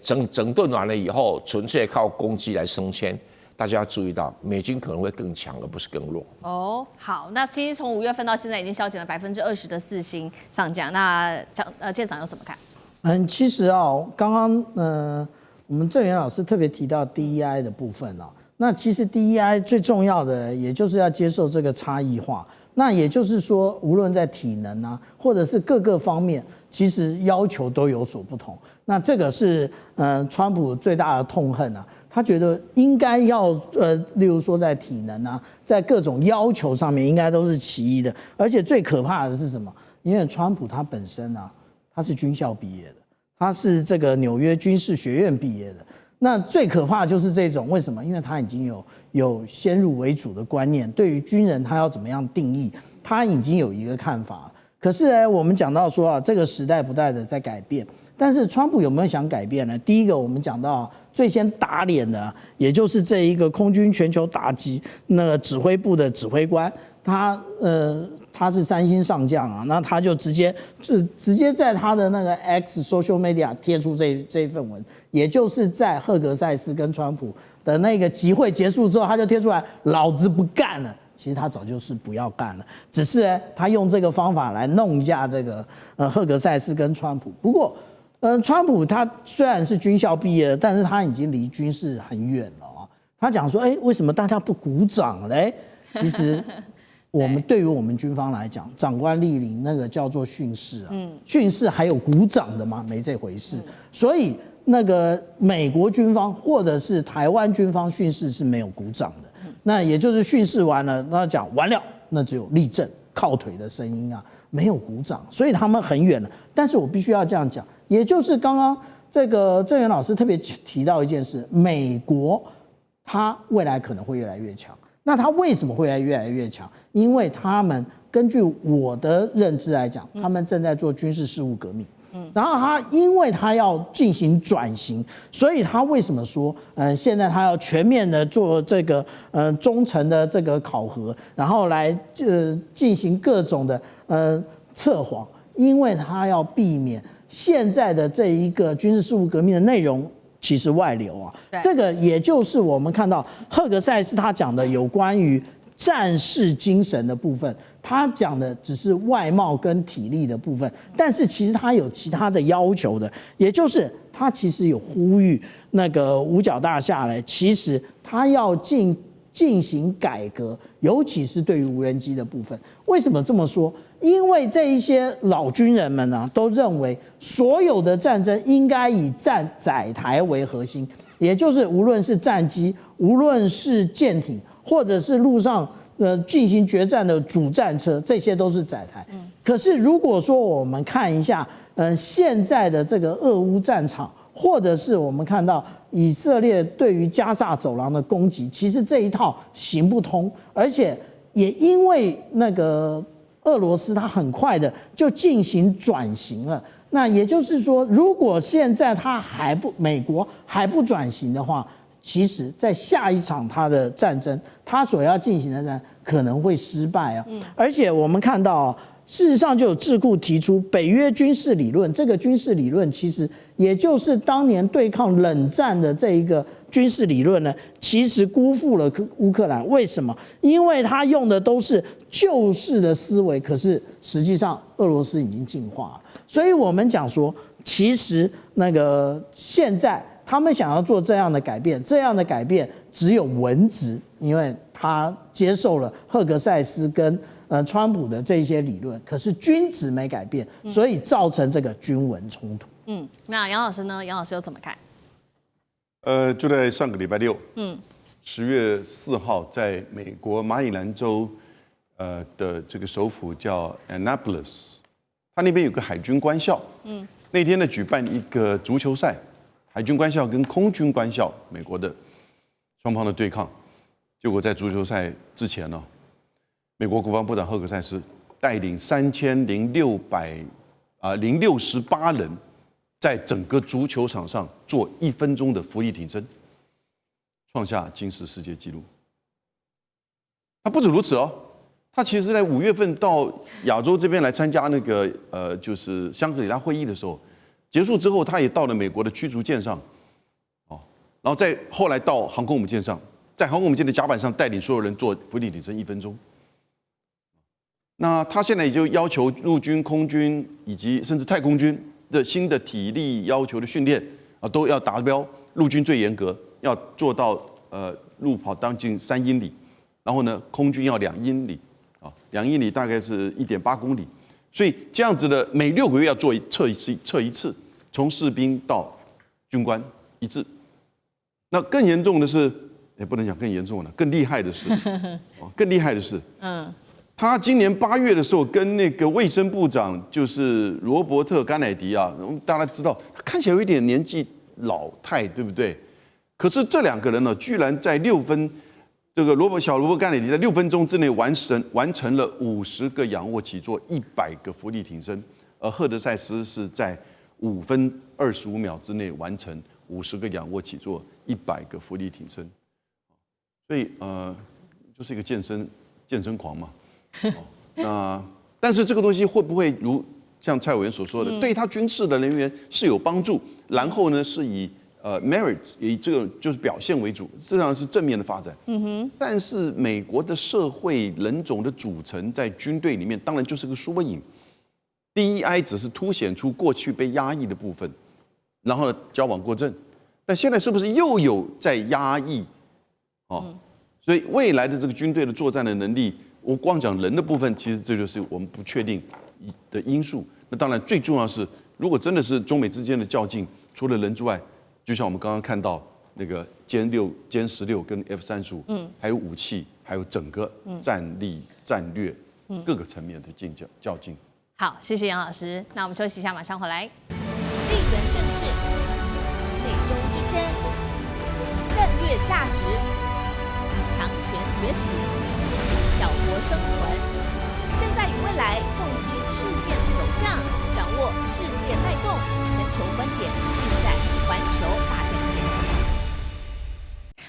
整顿完了以后，纯粹靠攻击来升迁。大家要注意到，美军可能会更强，而不是更弱。哦，好，那其实从5月份到现在已经削减了20%的4星上将，那舰长又怎么看？其实刚刚我们郑源老师特别提到 DEI 的部分那其实 DEI 最重要的，也就是要接受这个差异化。那也就是说，无论在体能或者是各个方面，其实要求都有所不同。那这个是川普最大的痛恨他觉得应该要例如说在体能在各种要求上面应该都是齐一的。而且最可怕的是什么？因为川普他本身他是军校毕业的。他是这个纽约军事学院毕业的，那最可怕的就是这种，为什么？因为他已经有先入为主的观念，对于军人他要怎么样定义，他已经有一个看法。可是呢，我们讲到说这个时代不断的在改变，但是川普有没有想改变呢？第一个，我们讲到最先打脸的，也就是这一个空军全球打击那个指挥部的指挥官，他是3星上将那他就直接在他的那个 X social media 贴出这份文，也就是在赫格塞斯跟川普的那个集会结束之后，他就贴出来，老子不干了。其实他早就是不要干了，只是他用这个方法来弄一下这个赫格塞斯跟川普。不过，川普他虽然是军校毕业的，但是他已经离军事很远了他讲说，为什么大家不鼓掌嘞？其实。对于我们军方来讲，长官莅临那个叫做训示训示还有鼓掌的吗？没这回事。所以那个美国军方或者是台湾军方训示是没有鼓掌的。那也就是训示完了，那讲完了，那只有立正靠腿的声音没有鼓掌，所以他们很远了。但是我必须要这样讲，也就是刚刚这个郑源老师特别提到一件事，美国它未来可能会越来越强。那他为什么会越来越强？因为他们根据我的认知来讲，他们正在做军事事务革命。然后因为他要进行转型，所以他为什么说，现在他要全面的做这个忠诚的这个考核，然后来进行各种的测谎，因为他要避免现在的这一个军事事务革命的内容。其实外流这个也就是我们看到赫格塞斯他讲的有关于战士精神的部分，他讲的只是外貌跟体力的部分，但是其实他有其他的要求的，也就是他其实有呼吁那个五角大厦其实他要进进行改革，尤其是对于无人机的部分。为什么这么说？因为这一些老军人们呢，都认为所有的战争应该以载台为核心，也就是无论是战机，无论是舰艇，或者是陆上进行决战的主战车，这些都是载台。可是如果说我们看一下，现在的这个俄乌战场，或者是我们看到以色列对于加萨走廊的攻击，其实这一套行不通，而且也因为那个俄罗斯它很快的就进行转型了。那也就是说，如果现在美国还不转型的话，其实在下一场它的战争，它所要进行的战可能会失败啊。而且我们看到事实上就有智库提出北约军事理论，这个军事理论其实也就是当年对抗冷战的这一个军事理论呢，其实辜负了乌克兰。为什么？因为他用的都是旧式的思维，可是实际上俄罗斯已经进化了。所以我们讲说，其实现在他们想要做这样的改变，只有文职，因为他接受了赫格塞斯跟川普的这些理论，可是军职没改变，所以造成这个军文冲突。那杨老师呢？杨老师又怎么看？就在上个礼拜六，10月4号，在美国马里兰州的这个首府叫 Annapolis， 它那边有个海军官校，那天呢举办一个足球赛，海军官校跟空军官校，美国的双方的对抗，结果在足球赛之前呢，美国国防部长赫格塞斯带领3668人，在整个足球场上做1分钟的伏地挺身，创下金氏世界纪录。他不止如此哦，他其实在5月份到亚洲这边来参加那个就是香格里拉会议的时候，结束之后，他也到了美国的驱逐舰上，然后后来到航空母舰上，在航空母舰的甲板上带领所有人做伏地挺身1分钟。那他现在也就要求陆军、空军以及甚至太空军的新的体力要求的训练都要达标。陆军最严格，要做到路跑将近3英里，然后呢，空军要2英里，2英里大概是1.8公里。所以这样子的，每6个月要测一次，从士兵到军官一致。那更严重的是，也不能讲更严重了，更厉害的是，他今年8月的时候，跟那个卫生部长就是罗伯特·甘乃迪大家知道他看起来有一点年纪老态，对不对？可是这2个人呢，居然在这个小罗伯特·甘乃迪在6分钟之内完成了50个仰卧起坐、100个伏地挺身，而赫德塞斯是在5分25秒之内完成50个仰卧起坐、100个伏地挺身。所以就是一个健身狂嘛。但是这个东西会不会如像蔡委员所说的，对他军事的人员是有帮助？然后呢，是以merits 以这个就是表现为主，这当然是正面的发展。但是美国的社会人种的组成在军队里面，当然就是个缩影。DEI 只是凸显出过去被压抑的部分，然后呢矫枉过正。但现在是不是又有在压抑？所以未来的这个军队的作战的能力。我光讲人的部分，其实这就是我们不确定的因素。那当然最重要是，如果真的是中美之间的较劲，除了人之外，就像我们刚刚看到那个歼16跟 F-35，还有武器，还有整个战力、战略各个层面的较劲。好，谢谢杨老师。那我们休息一下，马上回来。地缘政治、美中之争、战略价值、强权崛起。小国生存，现在与未来洞悉事件走向，掌握世界脉动，全球观点尽在环球大战线。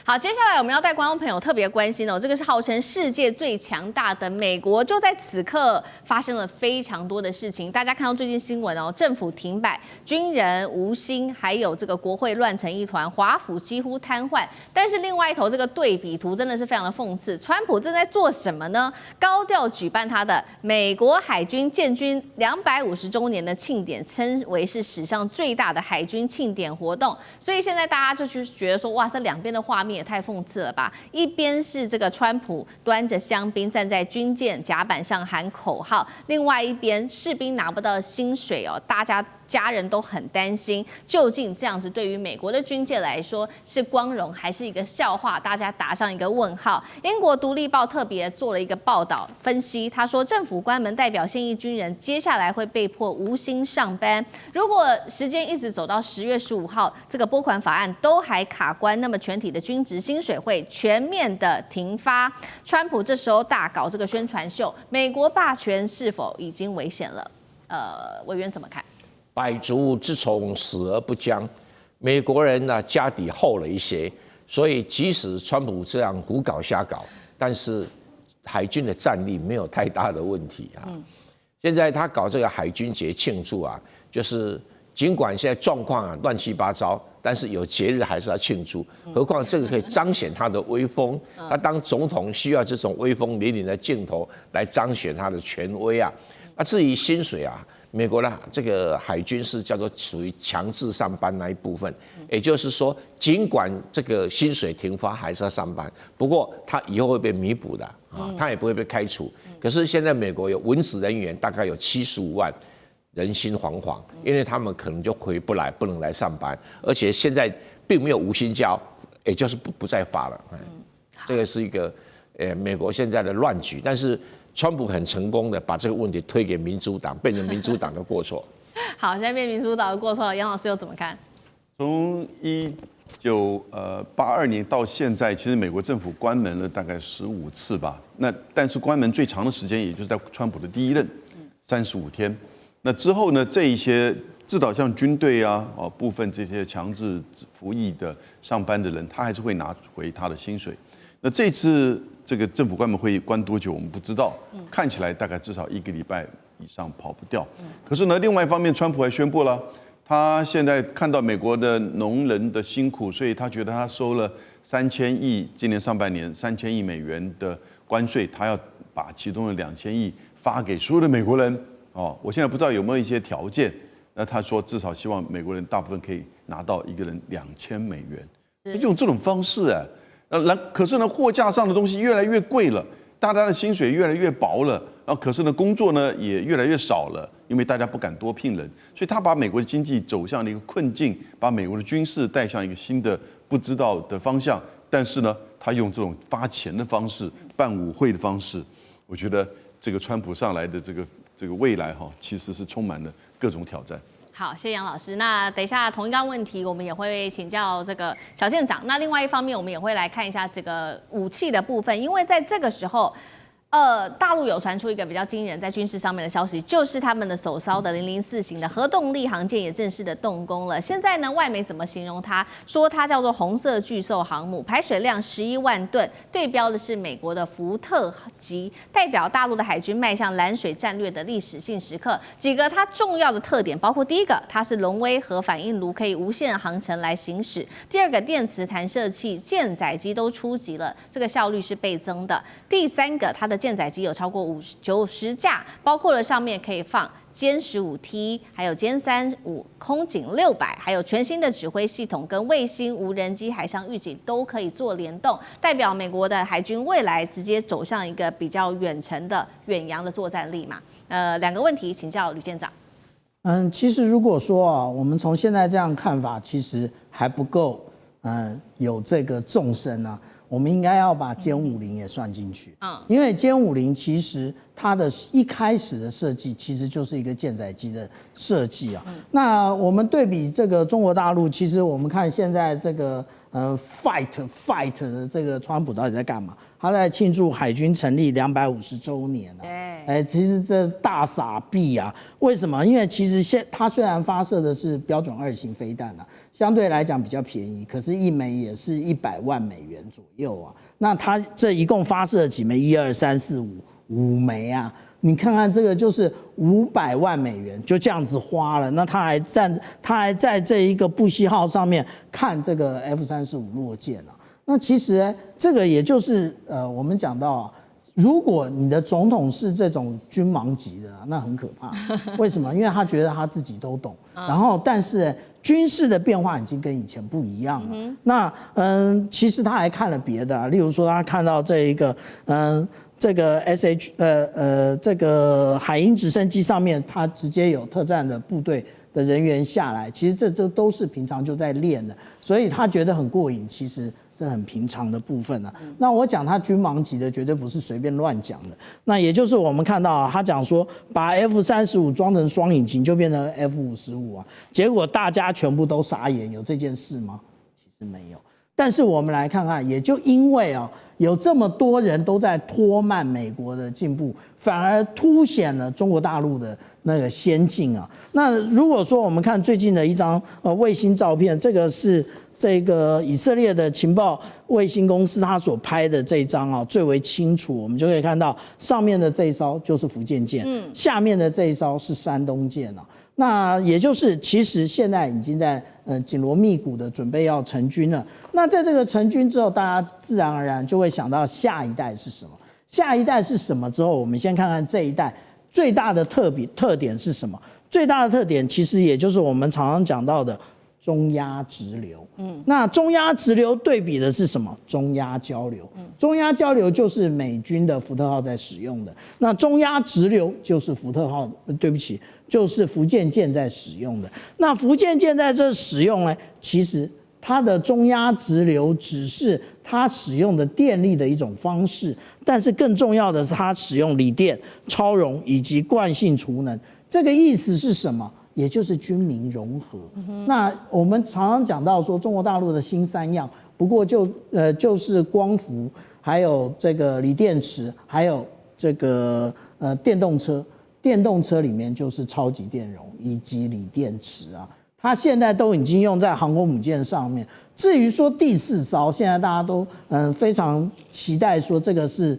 好，接下来我们要带观众朋友特别关心这个是号称世界最强大的美国，就在此刻发生了非常多的事情。大家看到最近新闻政府停摆，军人无薪，还有这个国会乱成一团，华府几乎瘫痪。但是另外一头这个对比图真的是非常的讽刺，川普正在做什么呢？高调举办他的美国海军建军250周年的庆典，称为是史上最大的海军庆典活动。所以现在大家就觉得说，哇，这两边的画面面也太讽刺了吧！一边是这个川普端着香槟站在军舰甲板上喊口号，另外一边士兵拿不到薪水哦，大家人都很担心，究竟这样子对于美国的军舰来说是光荣还是一个笑话？大家打上一个问号。英国独立报特别做了一个报道分析，他说政府官员代表现役军人接下来会被迫无薪上班，如果时间一直走到10月15号，这个拨款法案都还卡关，那么全体的军职薪水会全面的停发。川普这时候大搞这个宣传秀，美国霸权是否已经危险了？委员怎么看？百足之虫，死而不僵。美国人呢家底厚了一些，所以即使川普这样胡搞瞎搞，但是海军的战力没有太大的问题啊。现在他搞这个海军节庆祝啊，就是尽管现在状况啊乱七八糟，但是有节日还是要庆祝。何况这个可以彰显他的威风，他当总统需要这种威风凛凛的镜头来彰显他的权威啊。那至于薪水啊，美国的这个海军是叫做属于强制上班那一部分，也就是说，尽管这个薪水停发，还是要上班，不过他以后会被弥补的啊，他也不会被开除。可是现在美国有文职人员大概有75万，人心惶惶，因为他们可能就回不来，不能来上班，而且现在并没有无薪假，也就是不再发了。这个是一个美国现在的乱局，但是川普很成功的把这个问题推给民主党，变成民主党的过错。好，现在变民主党的过错，杨老师又怎么看？从1982年到现在，其实美国政府关门了大概15次吧。但是关门最长的时间，也就是在川普的第一任，35天。那之后呢，这一些至少像军队啊，部分这些强制服役的上班的人，他还是会拿回他的薪水。那这次这个政府关门会关多久，我们不知道。看起来大概至少1个礼拜以上跑不掉。可是呢，另外一方面，川普还宣布了，他现在看到美国的农人的辛苦，所以他觉得他收了3000亿，今年上半年3000亿美元的关税，他要把其中的2000亿发给所有的美国人。我现在不知道有没有一些条件。那他说至少希望美国人大部分可以拿到一个人2000美元，用这种方式可是呢，货架上的东西越来越贵了，大家的薪水越来越薄了，然后可是呢，工作呢也越来越少了，因为大家不敢多聘人，所以他把美国的经济走向了一个困境，把美国的军事带向一个新的不知道的方向。但是呢，他用这种发钱的方式、办舞会的方式，我觉得这个川普上来的这个未来其实是充满了各种挑战。好，谢谢杨老师。那等一下同一个问题，我们也会请教这个小县长。那另外一方面，我们也会来看一下这个武器的部分，因为在这个时候，大陆有传出一个比较惊人在军事上面的消息，就是他们的首艘的004型的核动力航舰也正式的动工了。现在呢，外媒怎么形容它？说它叫做红色巨兽航母，排水量11万吨，对标的是美国的福特级，代表大陆的海军迈向蓝水战略的历史性时刻。几个它重要的特点包括：第一个，它是龙威核反应炉，可以无限航程来行驶；第二个，电磁弹射器、舰载机都出击了，这个效率是倍增的；第三个，它的舰载机有超过90架，包括了上面可以放歼15T，还有歼35空警600，还有全新的指挥系统跟卫星、无人机、海上预警都可以做联动，代表美国的海军未来直接走向一个比较远程的远洋的作战力嘛。两个问题请教吕舰长。其实如果说我们从现在这样看法，其实还不够，有这个纵深啊。我们应该要把歼50也算进去，因为歼50其实它的一开始的设计其实就是一个舰载机的设计啊。那我们对比这个中国大陆，其实我们看现在这个fight 的这个川普到底在干嘛？他在庆祝海军成立250周年啊。其实这大傻逼啊！为什么？因为其实它虽然发射的是标准2型飞弹啊，相对来讲比较便宜，可是一枚也是100万美元左右啊。那它这一共发射了几枚？1、2、3、4、5枚啊！你看看这个就是500万美元，就这样子花了。那他还在这一个布希号上面看这个 F-35落舰啊。那其实这个也就是我们讲到，如果你的总统是这种军盲级的，那很可怕。为什么？因为他觉得他自己都懂，然后但是军事的变化已经跟以前不一样了。那其实他还看了别的，例如说他看到这一个这个这个海鹰直升机上面，它直接有特战的部队的人员下来，其实这都是平常就在练的，所以他觉得很过瘾。其实这很平常的部分啊。那我讲他军盲级的，绝对不是随便乱讲的。那也就是我们看到啊，他讲说把 F-35装成双引擎就变成 F-55啊，结果大家全部都傻眼，有这件事吗？其实没有。但是我们来看看，也就因为啊，有这么多人都在拖慢美国的进步，反而凸显了中国大陆的那个先进啊。那如果说我们看最近的一张卫星照片，这个是这个以色列的情报卫星公司他所拍的这一张啊，最为清楚，我们就可以看到上面的这一艘就是福建舰，下面的这一艘是山东舰啊。那也就是，其实现在已经在紧锣密鼓的准备要成军了。那在这个成军之后，大家自然而然就会想到下一代是什么？下一代是什么之后，我们先看看这一代最大的特点是什么？最大的特点其实也就是我们常常讲到的中压直流。那中压直流对比的是什么？中压交流。中压交流就是美军的福特号在使用的，那中压直流就是就是福建舰在使用的。那福建舰在这使用呢，其实它的中压直流只是它使用的电力的一种方式，但是更重要的是它使用锂电、超容以及惯性储能。这个意思是什么？也就是军民融合。那我们常常讲到说中国大陆的新三样，不过就是光伏，还有这个锂电池，还有这个电动车。电动车里面就是超级电容以及锂电池啊，它现在都已经用在航空母舰上面。至于说第4艘，现在大家都非常期待说这个是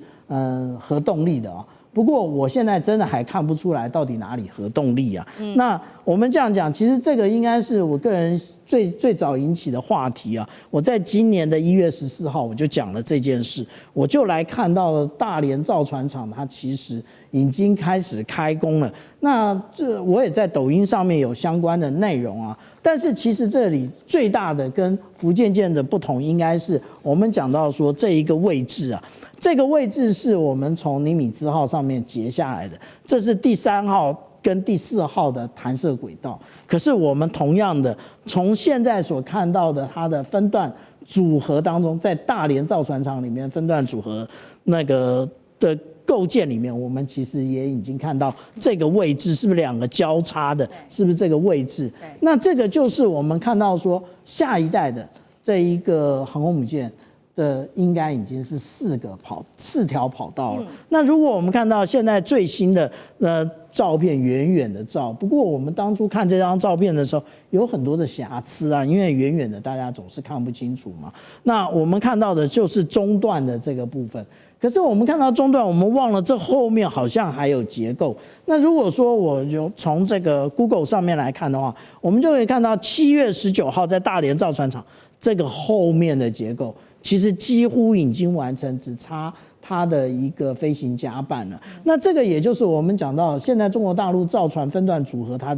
核动力的啊。不过我现在真的还看不出来到底哪里核动力啊。那我们这样讲，其实这个应该是我个人最早引起的话题啊。我在今年的1月14号我就讲了这件事，我就来看到了大连造船厂，它其实已经开始开工了。那我也在抖音上面有相关的内容啊。但是其实这里最大的跟福建舰的不同，应该是我们讲到说这一个位置啊。这个位置是我们从尼米兹号上面截下来的，这是第3号跟第4号的弹射轨道。可是我们同样的，从现在所看到的它的分段组合当中，在大连造船厂里面分段组合那个的构建里面，我们其实也已经看到这个位置是不是2个交叉的，是不是这个位置？那这个就是我们看到说下一代的这一个航空母舰的应该已经是4条跑道了。那如果我们看到现在最新的照片，远远的照，不过我们当初看这张照片的时候有很多的瑕疵啊，因为远远的大家总是看不清楚嘛。那我们看到的就是中段的这个部分，可是我们看到中段，我们忘了这后面好像还有结构。那如果说我就从这个 Google 上面来看的话，我们就可以看到7月19号在大连造船厂这个后面的结构其实几乎已经完成，只差它的一个飞行甲板了。那这个也就是我们讲到现在中国大陆造船分段组合它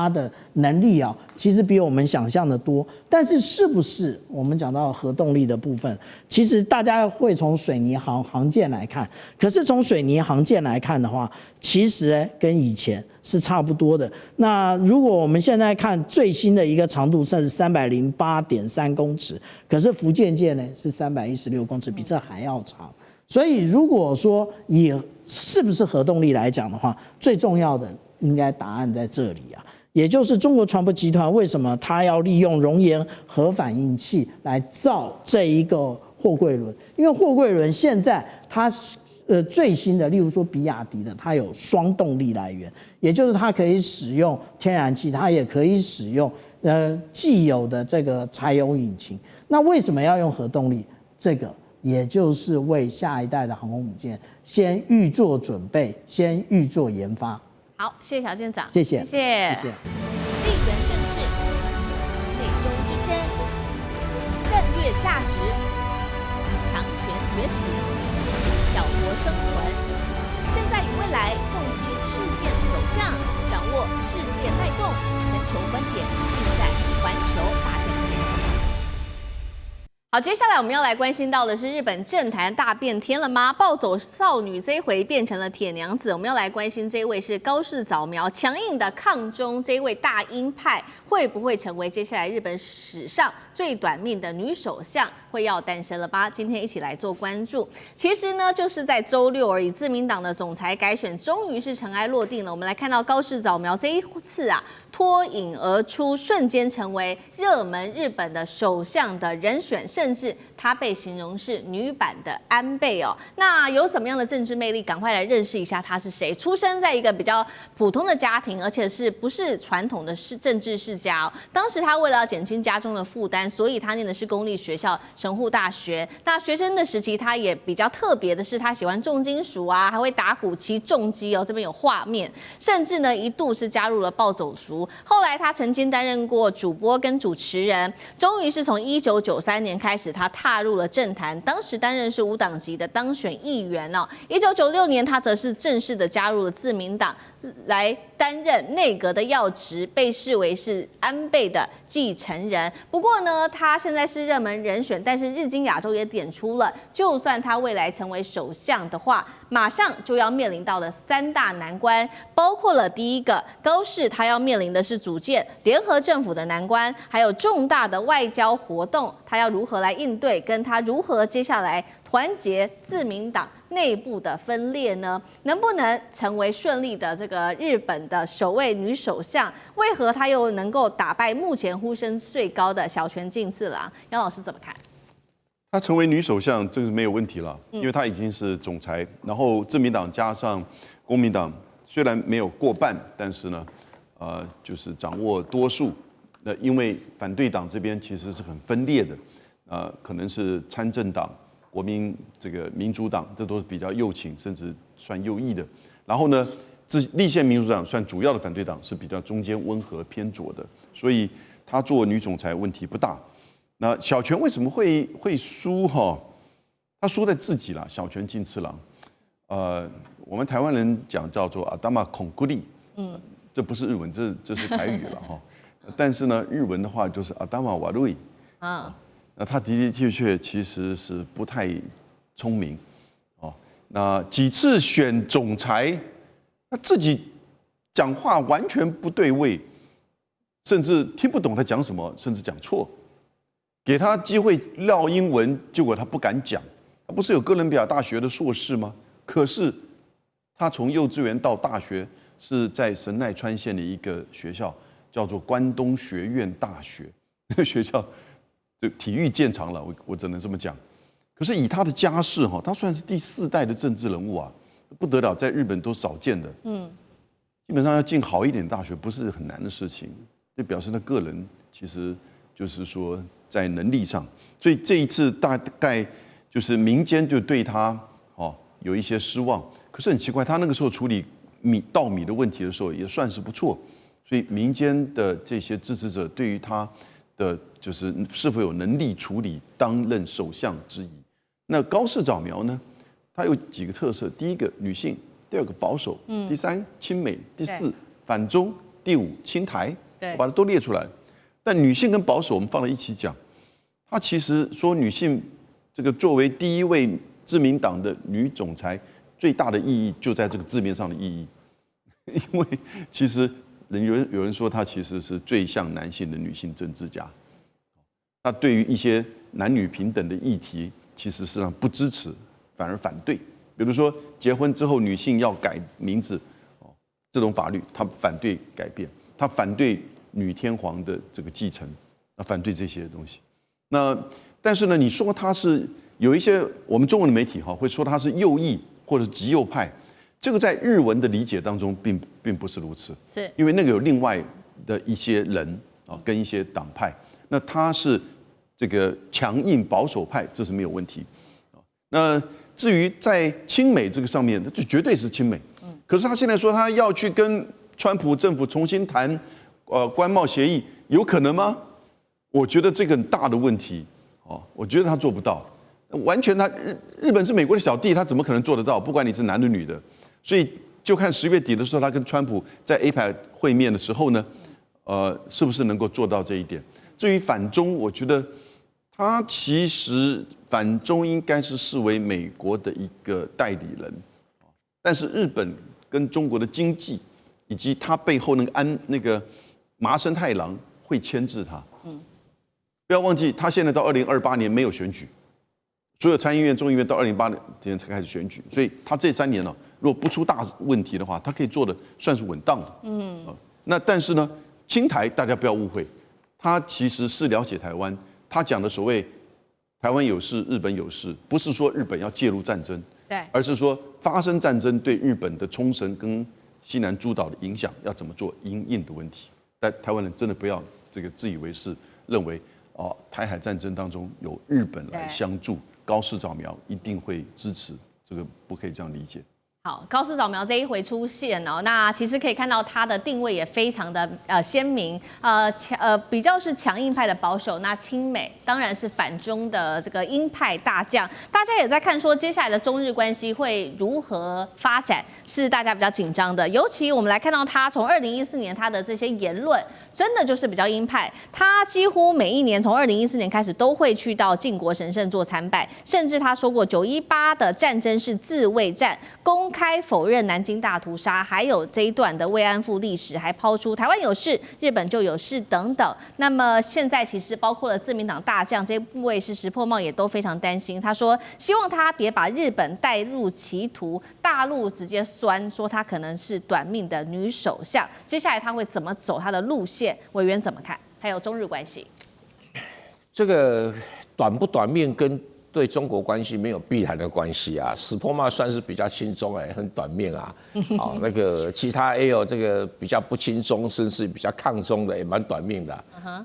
的能力啊，其实比我们想象的多。但是是不是我们讲到核动力的部分，其实大家会从水泥航舰来看，可是从水泥航舰来看的话，其实跟以前是差不多的。那如果我们现在看最新的一个长度是 308.3 公尺，可是福建舰呢是316公尺，比这还要长。所以如果说以是不是核动力来讲的话，最重要的应该答案在这里啊，也就是中国船舶集团为什么它要利用熔岩核反应器来造这一个货柜轮？因为货柜轮现在它最新的，例如说比亚迪的，它有双动力来源，也就是它可以使用天然气，它也可以使用既有的这个柴油引擎。那为什么要用核动力？这个也就是为下一代的航空母舰先预做准备，先预做研发。好，谢谢小舰长，谢谢，谢谢。地缘政治、美中之争、战略价值、强权崛起、小国生存，现在与未来，洞悉事件走向，掌握世界脉动，全球观点尽在环球大战线。好，接下来我们要来关心到的是日本政坛大变天了吗？暴走少女这一回变成了铁娘子。我们要来关心这一位是高市早苗，强硬的抗中这一位大鹰派，会不会成为接下来日本史上最短命的女首相？会要诞生了吧？今天一起来做关注。其实呢，就是在周六而已，自民党的总裁改选终于是尘埃落定了。我们来看到高市早苗这一次啊，脱颖而出，瞬间成为热门日本的首相的人选，甚至她被形容是女版的安倍哦。那有怎么样的政治魅力？赶快来认识一下她是谁。出生在一个比较普通的家庭，而且是不是传统的政治世家哦。当时她为了要减轻家中的负担，所以她念的是公立学校神户大学。那学生的时期，她也比较特别的是，她喜欢重金属啊，还会打鼓、骑重机哦。这边有画面，甚至呢一度是加入了暴走族。后来她曾经担任过主播跟主持人，终于是从1993年开始，她踏入了政坛。当时担任是无党籍的当选议员哦。1996年，她则是正式的加入了自民党，来担任内阁的要职，被视为是安倍的继承人。不过呢，她现在是热门人选，但是日经亚洲也点出了，就算她未来成为首相的话，马上就要面临到的3大难关，包括了第一个，高市她要面临的是组建联合政府的难关，还有重大的外交活动，她要如何来应对，跟她如何接下来团结自民党内部的分裂呢？能不能成为顺利的这个日本的首位女首相？为何她又能够打败目前呼声最高的小泉进次郎？杨老师怎么看？她成为女首相，这个是没有问题了，因为她已经是总裁，然后自民党加上公民党虽然没有过半，但是呢，就是掌握多数。那因为反对党这边其实是很分裂的，可能是参政党、国民这个民主党，这都是比较右倾，甚至算右翼的。然后呢，立宪民主党算主要的反对党，是比较中间温和偏左的，所以她做女总裁问题不大。那小泉为什么会输哈？他输在自己啦，小泉进次郎。我们台湾人讲叫做阿达玛孔古力，这不是日文，这是台语了哈。但是呢，日文的话就是阿达玛瓦瑞。那他的确其实是不太聪明哦。那几次选总裁，他自己讲话完全不对位，甚至听不懂他讲什么，甚至讲错。给他机会撂英文，结果他不敢讲。他不是有哥伦比亚大学的硕士吗？可是他从幼稚园到大学是在神奈川县的一个学校，叫做关东学院大学。那个学校就体育见长了，我只能这么讲。可是以他的家世哈，他算是第4代的政治人物啊，不得了，在日本都少见的。基本上要进好一点的大学不是很难的事情，就表示他个人其实就是说在能力上。所以这一次大概就是民间就对他有一些失望。可是很奇怪，他那个时候处理稻米的问题的时候也算是不错，所以民间的这些支持者对于他的就是是否有能力处理担任首相之疑。那高市早苗呢？他有几个特色：第一个女性，第2个保守，第3亲美，第4反中，第5亲台，我把它都列出来。但女性跟保守我们放在一起讲，他其实说女性这个作为第1位自民党的女总裁，最大的意义就在这个字面上的意义，因为其实有人说她其实是最像男性的女性政治家，她对于一些男女平等的议题，其实实际上不支持，反而反对。比如说结婚之后女性要改名字，这种法律她反对改变，她反对女天皇的这个继承，反对这些东西。那但是呢，你说她是有一些我们中文的媒体会说她是右翼或者极右派，这个在日文的理解当中并不是如此，是因为那个有另外的一些人跟一些党派，那她是这个强硬保守派，这是没有问题。那至于在亲美这个上面，就绝对是亲美。可是他现在说他要去跟川普政府重新谈关贸协议，有可能吗？我觉得这个很大的问题我觉得他做不到。完全日本是美国的小弟，他怎么可能做得到？不管你是男的女的。所以就看10月底的时候，他跟川普在 APEC 会面的时候呢，是不是能够做到这一点？至于反中，我觉得他其实反中应该是视为美国的一个代理人，但是日本跟中国的经济以及他背后那个麻生太郎会牵制他。不要忘记，他现在到2028年没有选举，所有参议院、众议院到2028年才开始选举，所以他这3年呢，如果不出大问题的话，他可以做的算是稳当的。那但是呢，亲台大家不要误会，他其实是了解台湾，他讲的所谓台湾有事、日本有事，不是说日本要介入战争，对，而是说发生战争对日本的冲绳跟西南诸岛的影响要怎么做因应的问题。但台湾人真的不要这个自以为是，认为台海战争当中有日本来相助，高市早苗一定会支持，这个不可以这样理解。好，高市早苗这一回出现哦，那其实可以看到他的定位也非常的鲜明，比较是强硬派的保守，那亲美当然是反中的这个鹰派大将。大家也在看说接下来的中日关系会如何发展，是大家比较紧张的。尤其我们来看到他从2014年他的这些言论，真的就是比较鹰派，他几乎每一年从2014年开始都会去到靖国神社做参拜，甚至他说过918的战争是自卫战，公开否认南京大屠杀，还有这一段的慰安妇历史，还抛出台湾有事，日本就有事等等。那么现在其实包括了自民党大将这一位是石破茂也都非常担心，他说希望他别把日本带入歧途，大陆直接酸说他可能是短命的女首相。接下来他会怎么走他的路线？委员怎么看？还有中日关系，这个短不短命跟对中国关系没有必然的关系啊。石破茂算是比较亲中很短命啊。那个其他也有这个比较不亲中，甚至比较抗中的也蛮短命的。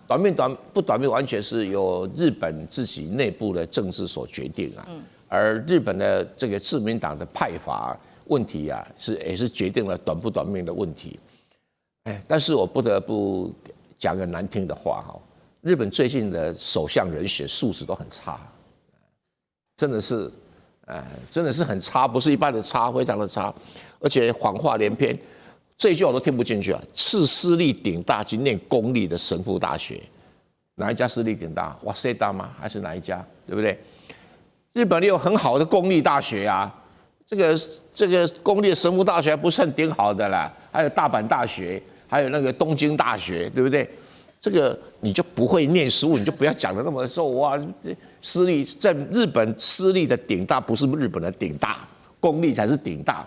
短命不短命完全是由日本自己内部的政治所决定啊。而日本的这个自民党的派阀问题啊，也是决定了短不短命的问题。但是我不得不讲个难听的话哈，日本最近的首相人选素质都很差。真的是很差，不是一般的差，非常的差，而且谎话连篇。这一句我都听不进去啊！次私立顶大去念公立的神父大学，哪一家私立顶大？哇塞大吗？还是哪一家？对不对？日本也有很好的公立大学啊，这个公立的神父大学还不是很顶好的啦，还有大阪大学，还有那个东京大学，对不对？这个你就不会念书，你就不要讲的那么说哇，私立在日本私立的顶大不是日本的顶大，公立才是顶大，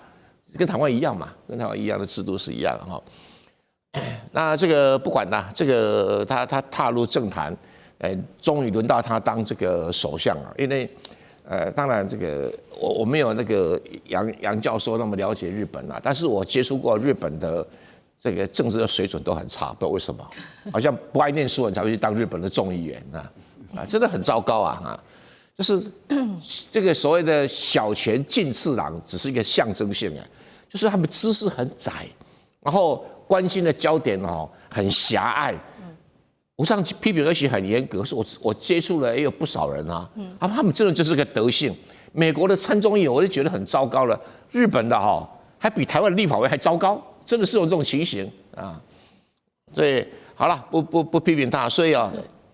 跟台湾一样嘛，跟台湾一样的制度是一样的哈。那这个不管啦，这个他踏入政坛，终于轮到他当这个首相了，因为当然这个我没有那个杨教授那么了解日本啦，但是我接触过日本的。这个政治的水准都很差，不知道为什么，好像不爱念书人才会去当日本的众议员真的很糟糕啊！就是这个所谓的小泉进次郎只是一个象征性就是他们知识很窄，然后关心的焦点很狭隘。我上批评而且很严格，可是我接触了也有不少人他们真的就是个德性。美国的参众议员我就觉得很糟糕了，日本的还比台湾的立法委还糟糕。真的是有这种情形啊，所以好了，不批评他，所以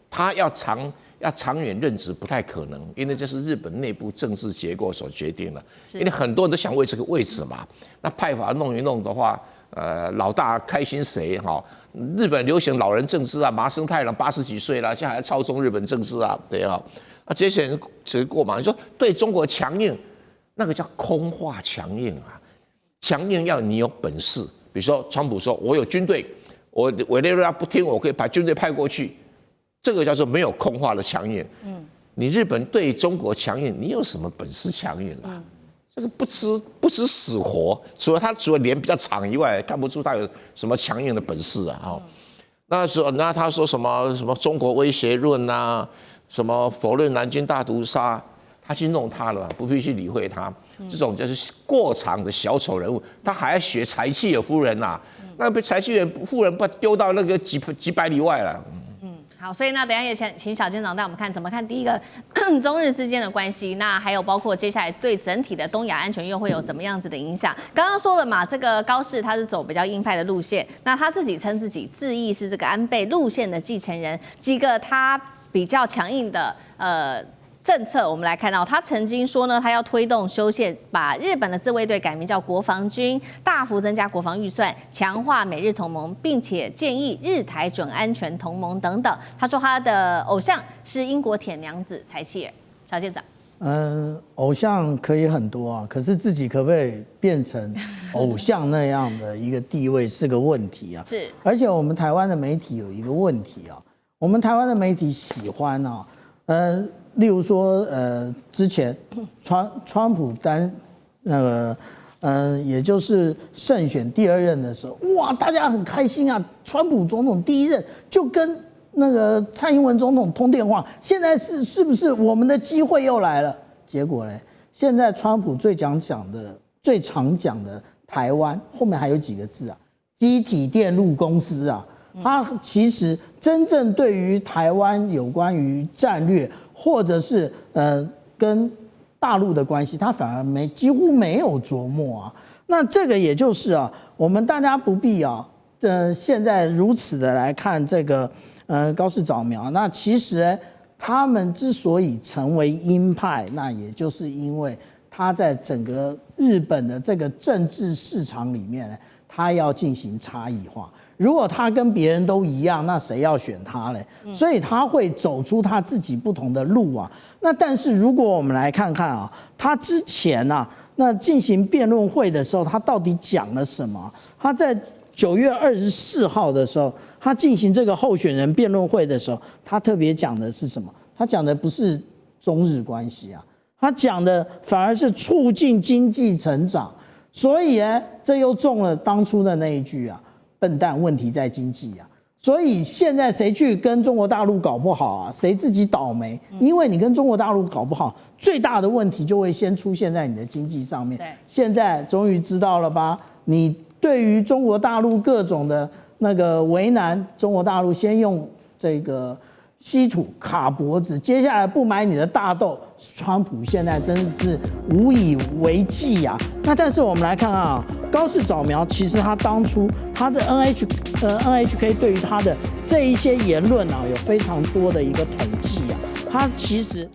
他要长远任职不太可能，因为这是日本内部政治结构所决定的，因为很多人都想为这个位置嘛，那派阀弄一弄的话，老大开心谁日本流行老人政治啊，麻生太郎80几岁了，现在还操纵日本政治啊，对这些人其实过嘛，你说对中国强硬，那个叫空话强硬啊，强硬要你有本事。比如说，川普说：“我有军队，我委内瑞拉不听，我可以把军队派过去。”这个叫做没有空话的强硬。你日本对中国强硬，你有什么本事强硬啊？这个不知死活。除了脸比较长以外，看不出他有什么强硬的本事啊！那他说什么中国威胁论啊，什么否认南京大屠杀，他去弄他了，不必去理会他。这种就是过场的小丑人物，他还要学柴契尔夫人那被柴契尔夫人把丢到那个几百里外了。好，所以那等一下也请小舰长带我们看怎么看第一个中日之间的关系，那还有包括接下来对整体的东亚安全又会有怎么样子的影响？刚刚说了嘛，这个高市他是走比较鹰派的路线，那他自己称自己自意是这个安倍路线的继承人，几个他比较强硬的政策，我们来看到，他曾经说呢，他要推动修宪，把日本的自卫队改名叫国防军，大幅增加国防预算，强化美日同盟，并且建议日台准安全同盟等等。他说他的偶像是英国铁娘子柴契尔。小舰长，偶像可以很多啊，可是自己可不可以变成偶像那样的一个地位是个问题啊。是，而且我们台湾的媒体有一个问题啊，我们台湾的媒体喜欢啊，例如说，之前川普也就是胜选第2任的时候，哇，大家很开心啊，川普总统第1任就跟那个蔡英文总统通电话，现在是不是我们的机会又来了？结果呢，现在川普最常讲的台湾后面还有几个字啊，基体电路公司啊，它其实真正对于台湾有关于战略。或者是跟大陆的关系，他反而几乎没有琢磨啊。那这个也就是啊，我们大家不必啊，现在如此的来看这个高市早苗。那其实他们之所以成为鹰派，那也就是因为他在整个日本的这个政治市场里面呢，他要进行差异化。如果他跟别人都一样，那谁要选他嘞？所以他会走出他自己不同的路啊。那但是如果我们来看看啊，他之前啊，那进行辩论会的时候，他到底讲了什么？他在9月24号的时候，他进行这个候选人辩论会的时候，他特别讲的是什么？他讲的不是中日关系啊，他讲的反而是促进经济成长。所以呢，这又中了当初的那一句啊。笨蛋，问题在经济啊！所以现在谁去跟中国大陆搞不好啊，谁自己倒霉。因为你跟中国大陆搞不好，最大的问题就会先出现在你的经济上面。现在终于知道了吧？你对于中国大陆各种的那个为难，中国大陆先用这个稀土卡脖子，接下来不买你的大豆，川普现在真是无以为继啊！那但是我们来看啊，高市早苗其实他当初他的 NHK 对于他的这一些言论啊，有非常多的一个统计啊，他其实。